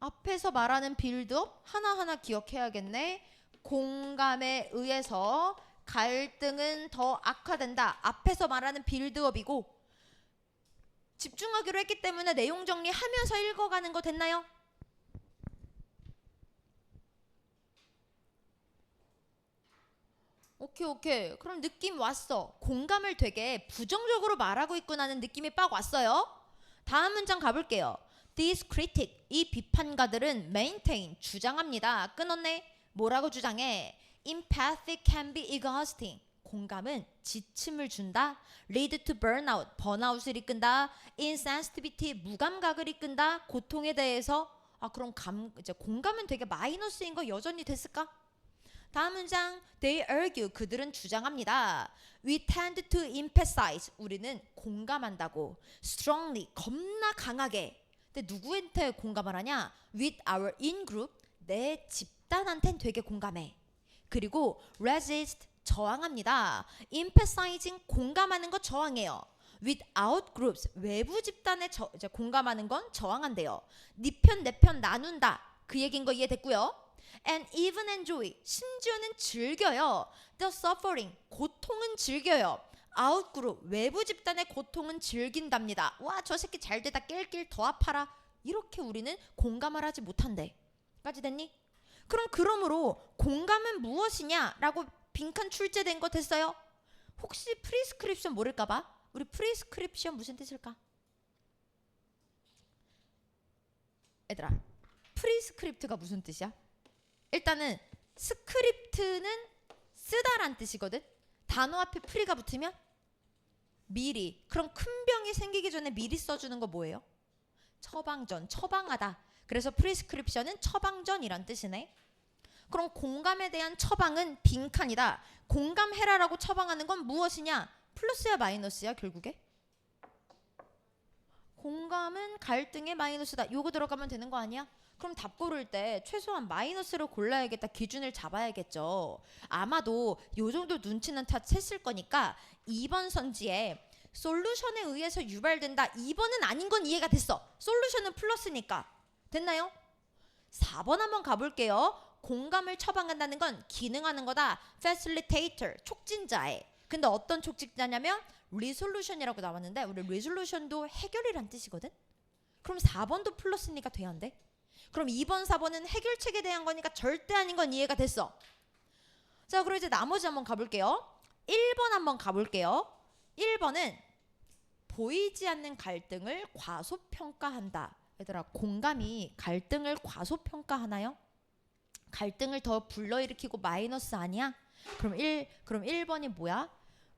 앞에서 말하는 빌드업 하나하나 기억해야겠네. 공감에 의해서 갈등은 더 악화된다. 앞에서 말하는 빌드업이고, 집중하기로 했기 때문에 내용 정리하면서 읽어가는 거 됐나요? 오케이. 그럼 느낌 왔어. 공감을 되게 부정적으로 말하고 있구나는 느낌이 빡 왔어요. 다음 문장 가볼게요. These critic, 이 비판가들은 maintain, 주장합니다. 끊었네. 뭐라고 주장해? Empathy can be exhausting. 공감은 지침을 준다. Lead to burnout, 번아웃을 이끈다. Insensitivity, 무감각을 이끈다. 고통에 대해서. 그럼 이제 공감은 되게 마이너스인 거 여전히 됐을까? 다음 문장. They argue, 그들은 주장합니다. We tend to empathize, 우리는 공감한다고. Strongly, 겁나 강하게. 근데 누구한테 공감을 하냐? With our in-group, 내 집단한텐 되게 공감해. 그리고 resist, 저항합니다. Empathizing, 공감하는 거 저항해요. With out-groups, 외부 집단에 이제 공감하는 건 저항한대요. 네 편 내 편 나눈다. 그 얘기인 거 이해됐고요. And even enjoy, 심지어는 즐겨요. The suffering, 고통은 즐겨요. Out-group, 외부 집단의 고통은 즐긴답니다. 와, 저 새끼 잘 되다 낄낄 더 아파라. 이렇게 우리는 공감을 하지 못한대. 까지 됐니? 그러므로 공감은 무엇이냐? 라고 빈칸 출제된 거 됐어요? 혹시 프리스크립션 모를까봐? 우리 프리스크립션 무슨 뜻일까? 얘들아, 프리스크립트가 무슨 뜻이야? 일단은 스크립트는 쓰다란 뜻이거든. 단어 앞에 프리가 붙으면 미리. 그럼 큰 병이 생기기 전에 미리 써주는 거 뭐예요? 처방전, 처방하다. 그래서 프리스크립션은 처방전이란 뜻이네. 그럼 공감에 대한 처방은 빈칸이다. 공감해라라고 처방하는 건 무엇이냐? 플러스야 마이너스야 결국에? 공감은 갈등의 마이너스다. 요거 들어가면 되는 거 아니야? 그럼 답 고를 때 최소한 마이너스를 골라야겠다. 기준을 잡아야겠죠. 아마도 요 정도 눈치는 다 챘을 거니까 2번 선지에 솔루션에 의해서 유발된다. 2번은 아닌 건 이해가 됐어. 솔루션은 플러스니까. 됐나요? 4번 한번 가볼게요. 공감을 처방한다는 건 기능하는 거다. facilitator, 촉진자에. 근데 어떤 촉진자냐면 resolution이라고 나왔는데 우리 resolution도 해결이란 뜻이거든. 그럼 4번도 플러스니까 돼야 안 돼? 그럼 2번, 4번은 해결책에 대한 거니까 절대 아닌 건 이해가 됐어. 자, 그럼 이제 나머지 한번 가볼게요. 1번 한번 가볼게요. 1번은 보이지 않는 갈등을 과소평가한다. 얘들아, 공감이 갈등을 과소평가하나요? 갈등을 더 불러일으키고 마이너스 아니야? 그럼 1번이 뭐야?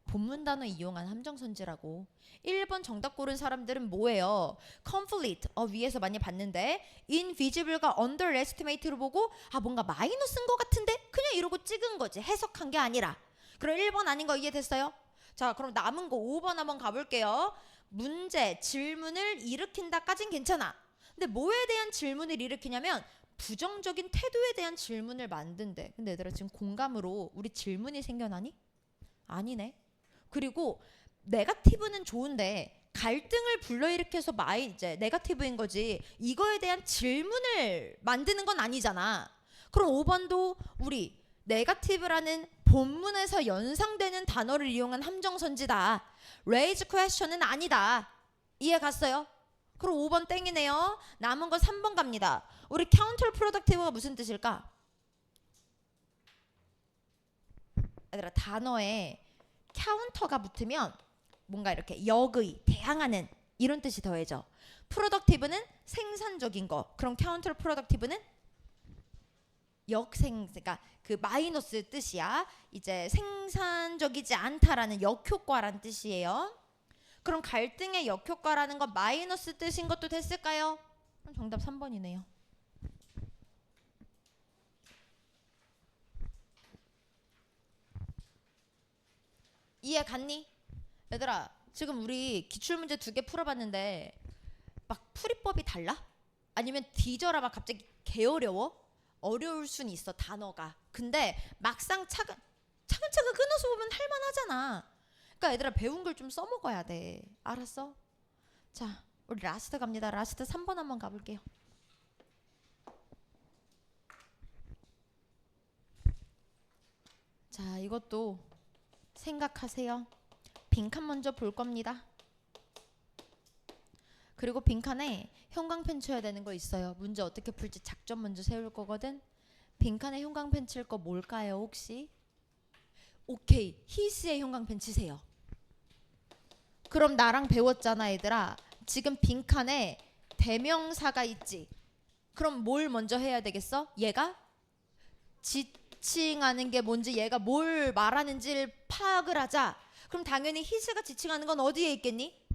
본문 단어 이용한 함정선지라고. 1번 정답 고른 사람들은 뭐예요? conflict, 위에서 많이 봤는데 invisible과 underestimate로 보고 뭔가 마이너스인 것 같은데? 그냥 이러고 찍은 거지. 해석한 게 아니라. 그럼 1번 아닌 거 이해됐어요? 자, 그럼 남은 거 5번 한번 가볼게요. 문제, 질문을 일으킨다까진 괜찮아. 근데 뭐에 대한 질문을 일으키냐면 부정적인 태도에 대한 질문을 만든대. 근데 얘들아, 지금 공감으로 우리 질문이 생겨나니? 아니네. 그리고 네거티브는 좋은데 갈등을 불러일으켜서 이제 네거티브인 거지. 이거에 대한 질문을 만드는 건 아니잖아. 그럼 5번도 우리 네거티브라는 본문에서 연상되는 단어를 이용한 함정선지다. raise question은 아니다. 이해 갔어요? 그럼 5번 땡이네요. 남은 거 3번 갑니다. 우리 counterproductive가 무슨 뜻일까? 얘들아, 단어에 counter가 붙으면 뭔가 이렇게 역의, 대항하는 이런 뜻이 더해져. productive는 생산적인 거. 그럼 counterproductive는 그러니까 그 마이너스 뜻이야. 이제 생산적이지 않다라는 역효과라는 뜻이에요. 그럼 갈등의 역효과라는 건 마이너스 뜻인 것도 됐을까요? 그럼 정답 3번이네요. 이해 갔니? 얘들아, 지금 우리 기출문제 2개 풀어봤는데 막 풀이법이 달라? 아니면 뒤져라 막 갑자기 개어려워? 어려울 순 있어, 단어가. 근데 막상 차근차근 끊어서 보면 할만하잖아. 그러니까 얘들아, 배운 걸 좀 써먹어야 돼. 알았어? 자, 우리 라스트 갑니다. 라스트 3번 한번 가볼게요. 자, 이것도 생각하세요. 빈칸 먼저 볼 겁니다. 그리고 빈칸에 형광펜 쳐야 되는 거 있어요. 문제 어떻게 풀지 작전 먼저 세울 거거든. 빈칸에 형광펜 칠 거 뭘까요, 혹시? 오케이, 히스의 형광펜 치세요. 그럼 나랑 배웠잖아, 얘들아. 지금 빈칸에 대명사가 있지. 그럼 뭘 먼저 해야 되겠어? 얘가 지칭하는 게 뭔지, 얘가 뭘 말하는지를 파악을 하자. 그럼 당연히 히스가 지칭하는 건 어디에 있겠니?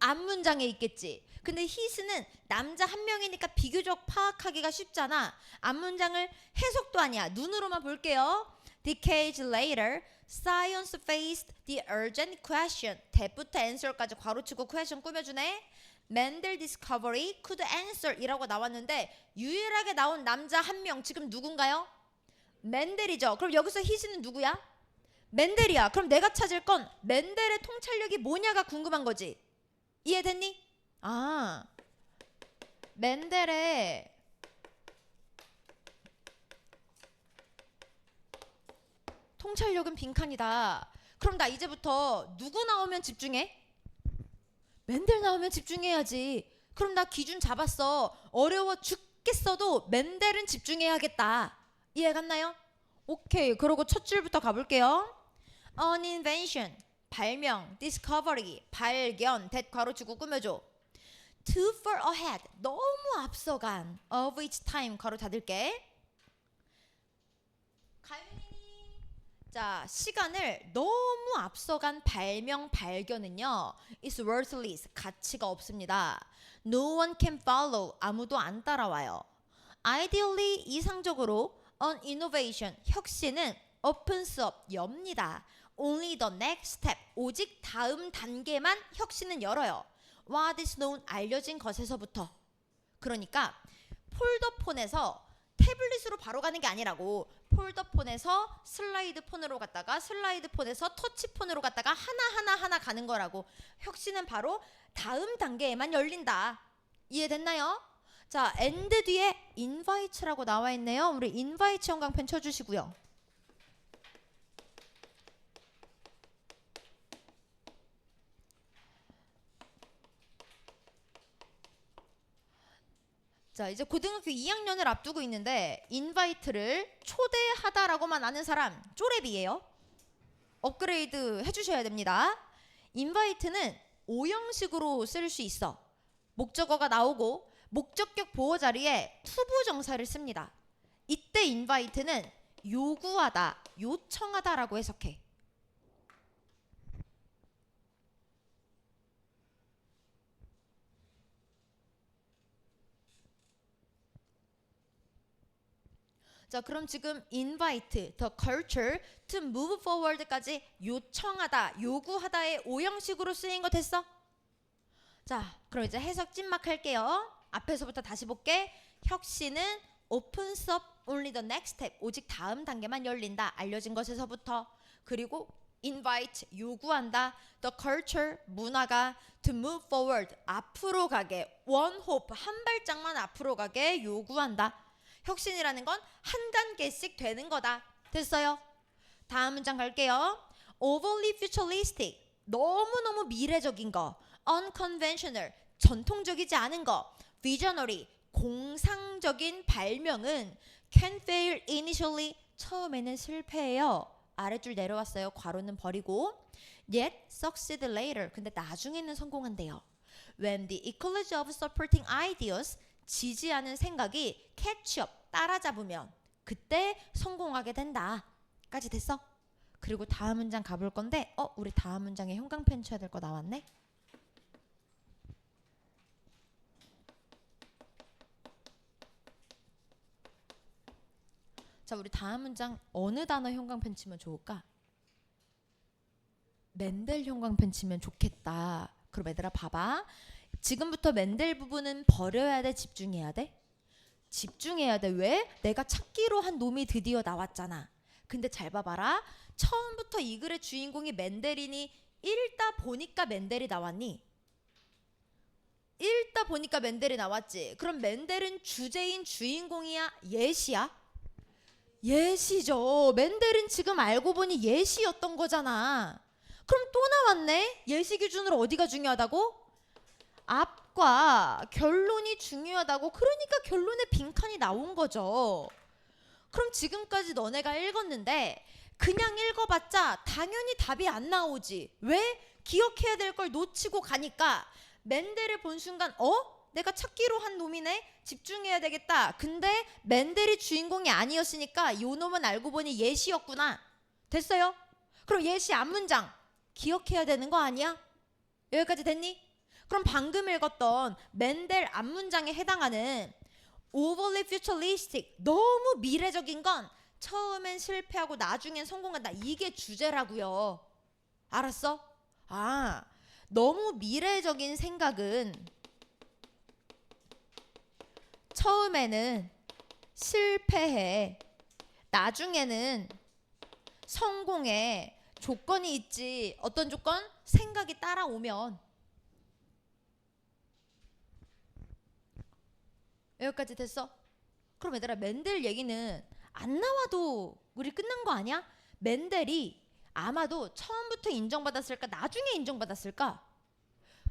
앞문장에 있겠지. 근데 히스는 남자 한 명이니까 비교적 파악하기가 쉽잖아. 앞문장을 해석도 아니야. 눈으로만 볼게요. Decades later, science faced the urgent question. 대부터 answer까지 괄호치고 question 꾸며주네. Mendel discovery could answer 이라고 나왔는데 유일하게 나온 남자 한 명 지금 누군가요? 멘델이죠. 그럼 여기서 히스는 누구야? 멘델이야. 그럼 내가 찾을 건 멘델의 통찰력이 뭐냐가 궁금한 거지. 이해됐니? 멘델의 통찰력은 빈칸이다. 그럼 나 이제부터 누구 나오면 집중해? 멘델 나오면 집중해야지. 그럼 나 기준 잡았어. 어려워 죽겠어도 멘델은 집중해야겠다. 이해 갔나요? 오케이. 그러고 첫 줄부터 가볼게요. An invention, 발명, discovery, 발견, that 괄호치고 꾸며줘. Too far ahead, 너무 앞서간, of its time, 괄호 닫을게. 자, 시간을 너무 앞서간 발명, 발견은요, is worthless, 가치가 없습니다. No one can follow, 아무도 안 따라와요. Ideally, 이상적으로, an innovation, 혁신은 opens up, 엽니다. Only the next step, 오직 다음 단계만 혁신은 열어요. What is known, 알려진 것에서부터. 그러니까 폴더폰에서 태블릿으로 바로 가는 게 아니라고. 폴더폰에서 슬라이드폰으로 갔다가 슬라이드폰에서 터치폰으로 갔다가 하나 가는 거라고. 혁신은 바로 다음 단계에만 열린다. 이해됐나요? 자, and 뒤에 invite라고 나와 있네요. 우리 invite 형광펜 쳐주시고요. 자, 이제 고등학교 2학년을 앞두고 있는데 invite를 초대하다라고만 아는 사람 쪼렙이에요. 업그레이드 해주셔야 됩니다. invite는 오형식으로 쓸 수 있어. 목적어가 나오고 목적격 보호 자리에 투부 정사를 씁니다. 이때 invite는 요구하다, 요청하다라고 해석해. 자, 그럼 지금 invite, the culture to move forward까지 요청하다, 요구하다의 오형식으로 쓰인 거 됐어? 자, 그럼 이제 해석 찐막 할게요. 앞에서부터 다시 볼게. 혁신은 opens up only the next step, 오직 다음 단계만 열린다. 알려진 것에서부터. 그리고 invite, 요구한다. the culture, 문화가 to move forward, 앞으로 가게. one hope, 한 발짝만 앞으로 가게 요구한다. 혁신이라는 건 한 단계씩 되는 거다. 됐어요? 다음 문장 갈게요. overly futuristic, 너무너무 미래적인 거. unconventional, 전통적이지 않은 거. visionary, 공상적인 발명은 can fail initially, 처음에는 실패해요. 아랫줄 내려왔어요. 괄호는 버리고. yet succeed later, 근데 나중에는 성공한대요. when the ecology of supporting ideas, 지지하는 생각이 catch up, 따라잡으면 그때 성공하게 된다. 까지 됐어? 그리고 다음 문장 가볼 건데 우리 다음 문장에 형광펜 쳐야 될 거 나왔네? 자, 우리 다음 문장 어느 단어 형광펜 치면 좋을까? 멘델 형광펜 치면 좋겠다. 그럼 얘들아 봐봐. 지금부터 멘델 부분은 버려야 돼? 집중해야 돼? 집중해야 돼. 왜? 내가 찾기로 한 놈이 드디어 나왔잖아. 근데 잘 봐봐라. 처음부터 이 글의 주인공이 멘델이니 읽다 보니까 멘델이 나왔니? 읽다 보니까 멘델이 나왔지. 그럼 멘델은 주제인 주인공이야? 예시야? 예시죠. 멘델은 지금 알고 보니 예시였던 거잖아. 그럼 또 나왔네? 예시 기준으로 어디가 중요하다고? 앞과 결론이 중요하다고. 그러니까 결론에 빈칸이 나온 거죠. 그럼 지금까지 너네가 읽었는데 그냥 읽어봤자 당연히 답이 안 나오지. 왜? 기억해야 될 걸 놓치고 가니까 멘델을 본 순간 내가 찾기로 한 놈이네? 집중해야 되겠다. 근데 멘델이 주인공이 아니었으니까 요 놈은 알고 보니 예시였구나. 됐어요? 그럼 예시 앞문장 기억해야 되는 거 아니야? 여기까지 됐니? 그럼 방금 읽었던 멘델 앞문장에 해당하는 overly futuristic, 너무 미래적인 건 처음엔 실패하고 나중엔 성공한다. 이게 주제라고요. 알았어? 너무 미래적인 생각은 처음에는 실패해. 나중에는 성공해. 조건이 있지. 어떤 조건? 생각이 따라오면. 여기까지 됐어? 그럼 얘들아 멘델 얘기는 안 나와도 우리 끝난 거 아니야? 멘델이 아마도 처음부터 인정받았을까? 나중에 인정받았을까?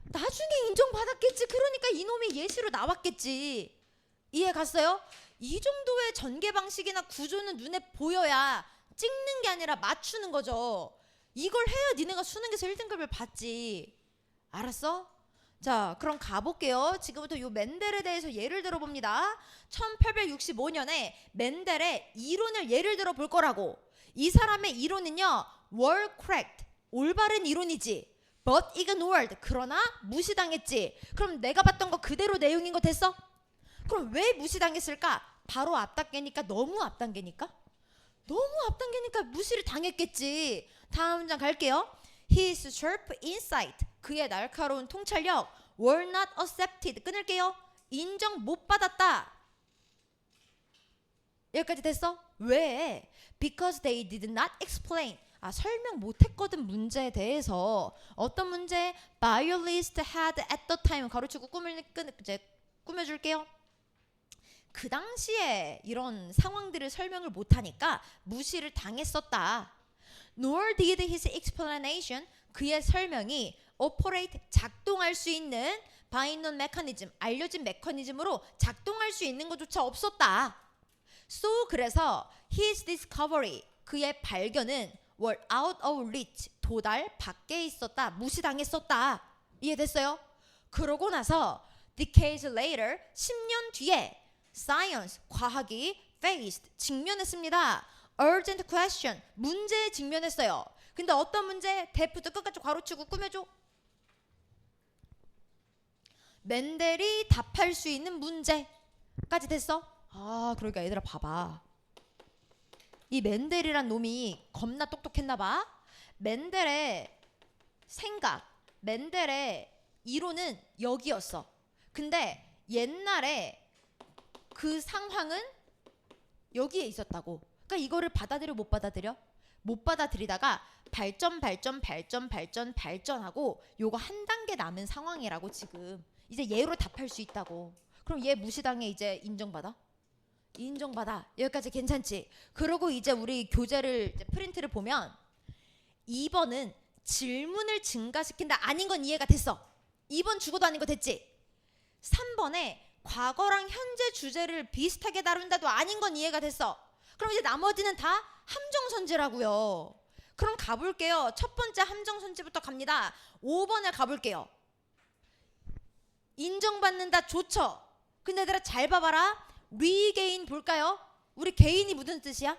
나중에 인정받았겠지. 그러니까 이놈이 예시로 나왔겠지. 이해 갔어요? 이 정도의 전개 방식이나 구조는 눈에 보여야 찍는 게 아니라 맞추는 거죠. 이걸 해야 니네가 수능에서 1등급을 받지. 알았어? 자, 그럼 가볼게요. 지금부터 요 멘델에 대해서 예를 들어봅니다. 1865년에 멘델의 이론을 예를 들어 볼 거라고. 이 사람의 이론은요, well correct, 올바른 이론이지. but ignored, 그러나 무시당했지. 그럼 내가 봤던 거 그대로 내용인 거 됐어? 그럼 왜 무시당했을까? 바로 앞단계니까. 너무 앞단계니까? 너무 앞단계니까 무시를 당했겠지. 다음 문장 갈게요. His sharp insight, 그의 날카로운 통찰력, were not accepted, 끊을게요. 인정 못 받았다. 여기까지 됐어? 왜? Because they did not explain, 설명 못했거든. 문제에 대해서. 어떤 문제? Biologist had at the time, 가로치고 꾸며줄게요. 그 당시에 이런 상황들을 설명을 못하니까 무시를 당했었다. Nor did his explanation, 그의 설명이 operate, 작동할 수 있는 by known mechanism, 알려진 메커니즘으로 작동할 수 있는 것조차 없었다. So, 그래서 his discovery, 그의 발견은 were out of reach, 도달 밖에 있었다. 무시당했었다. 이해됐어요? 그러고 나서 decades later, 10년 뒤에 science, 과학이 faced, 직면했습니다. urgent question, 문제에 직면했어요. 근데 어떤 문제? 데프트 끝까지 괄호치고 꾸며줘. 멘델이 답할 수 있는 문제까지 됐어? 아, 그러니까 얘들아 봐봐. 이 멘델이란 놈이 겁나 똑똑했나 봐. 멘델의 생각, 멘델의 이론은 여기였어. 근데 옛날에 그 상황은 여기에 있었다고. 그러니까 이거를 받아들여 못 받아들여? 못 받아들이다가 발전하고 요거 한 단계 남은 상황이라고 지금. 이제 얘로 답할 수 있다고. 그럼 얘 무시당해 이제 인정받아? 인정받아. 여기까지 괜찮지? 그리고 이제 우리 교재를 이제 프린트를 보면 2번은 질문을 증가시킨다. 아닌 건 이해가 됐어. 2번 죽어도 아닌 거 됐지? 3번에 과거랑 현재 주제를 비슷하게 다룬다도 아닌 건 이해가 됐어. 그럼 이제 나머지는 다 함정선지라고요. 그럼 가볼게요. 첫 번째 함정선지부터 갑니다. 5번에 가볼게요. 인정받는다 좋죠. 근데 얘들아 잘 봐봐라. regain 볼까요? 우리 개인이 무슨 뜻이야?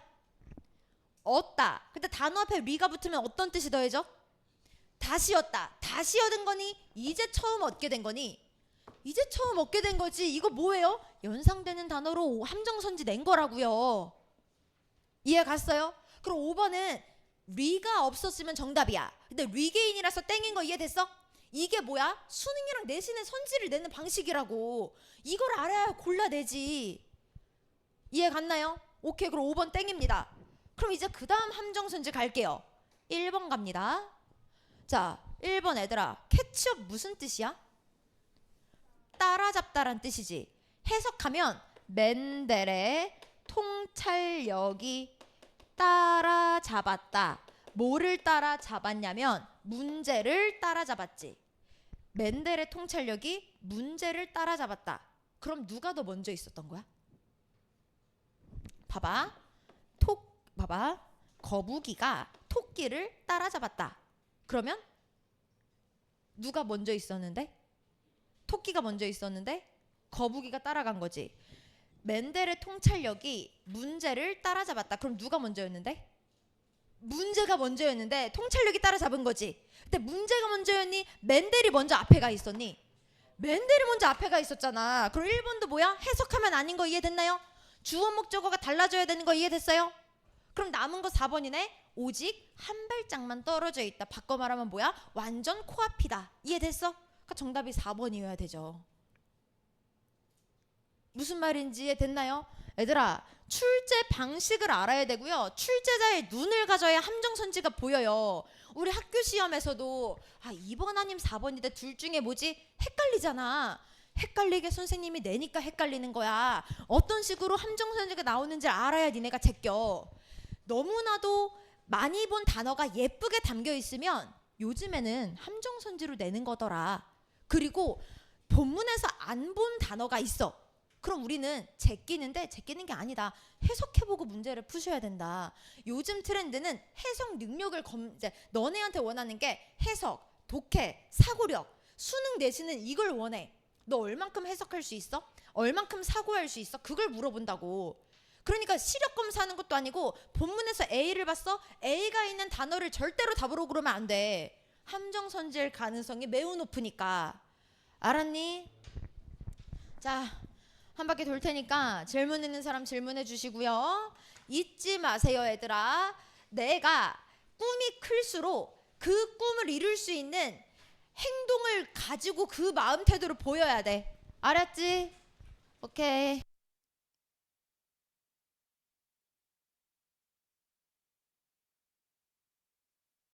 얻다. 근데 단어 앞에 re가 붙으면 어떤 뜻이 더해져? 다시 얻다. 다시 얻은 거니? 이제 처음 얻게 된 거니? 이제 처음 얻게 된 거지. 이거 뭐예요? 연상되는 단어로 함정선지 낸 거라고요. 이해 갔어요? 그럼 5번은 re가 없었으면 정답이야. 근데 regain이라서 땡인 거 이해됐어? 이게 뭐야? 수능이랑 내신의 선지를 내는 방식이라고. 이걸 알아야 골라내지. 이해 갔나요? 오케이, 그럼 5번 땡입니다. 그럼 이제 그 다음 함정선지 갈게요. 1번 갑니다. 자, 1번 얘들아, 캐치업 무슨 뜻이야? 따라잡다란 뜻이지. 해석하면 멘델의 통찰력이 따라잡았다. 뭐를 따라잡았냐면 문제를 따라잡았지. 멘델의 통찰력이 문제를 따라잡았다. 그럼 누가 더 먼저 있었던 거야? 봐봐. 봐봐. 거북이가 토끼를 따라잡았다. 그러면 누가 먼저 있었는데? 토끼가 먼저 있었는데 거북이가 따라간 거지. 멘델의 통찰력이 문제를 따라잡았다. 그럼 누가 먼저였는데? 문제가 먼저였는데 통찰력이 따라잡은 거지. 근데 문제가 먼저였니? 멘델이 먼저 앞에 가 있었니? 멘델이 먼저 앞에 가 있었잖아. 그럼 1번도 뭐야? 해석하면 아닌 거 이해됐나요? 주어 목적어가 달라져야 되는 거 이해됐어요? 그럼 남은 거 4번이네. 오직 한 발짝만 떨어져 있다. 바꿔 말하면 뭐야? 완전 코앞이다. 이해됐어? 그러니까 정답이 4번이어야 되죠. 무슨 말인지 이해됐나요? 얘들아, 출제 방식을 알아야 되고요. 출제자의 눈을 가져야 함정선지가 보여요. 우리 학교 시험에서도 2번 아님 4번인데 둘 중에 뭐지? 헷갈리잖아. 헷갈리게 선생님이 내니까 헷갈리는 거야. 어떤 식으로 함정선지가 나오는지 알아야 니네가 제껴. 너무나도 많이 본 단어가 예쁘게 담겨 있으면 요즘에는 함정선지로 내는 거더라. 그리고 본문에서 안 본 단어가 있어. 그럼 우리는 제끼는 게 아니다. 해석해보고 문제를 푸셔야 된다. 요즘 트렌드는 해석 능력을 이제 너네한테 원하는 게 해석, 독해, 사고력, 수능 내신은 이걸 원해. 너 얼만큼 해석할 수 있어? 얼만큼 사고할 수 있어? 그걸 물어본다고. 그러니까 시력 검사하는 것도 아니고 본문에서 A를 봤어? A가 있는 단어를 절대로 답으로 그러면 안 돼. 함정선지일 가능성이 매우 높으니까. 알았니? 자, 한 바퀴 돌 테니까 질문 있는 사람 질문해 주시고요. 잊지 마세요, 얘들아. 내가 꿈이 클수록 그 꿈을 이룰 수 있는 행동을 가지고 그 마음 태도를 보여야 돼. 알았지? 오케이.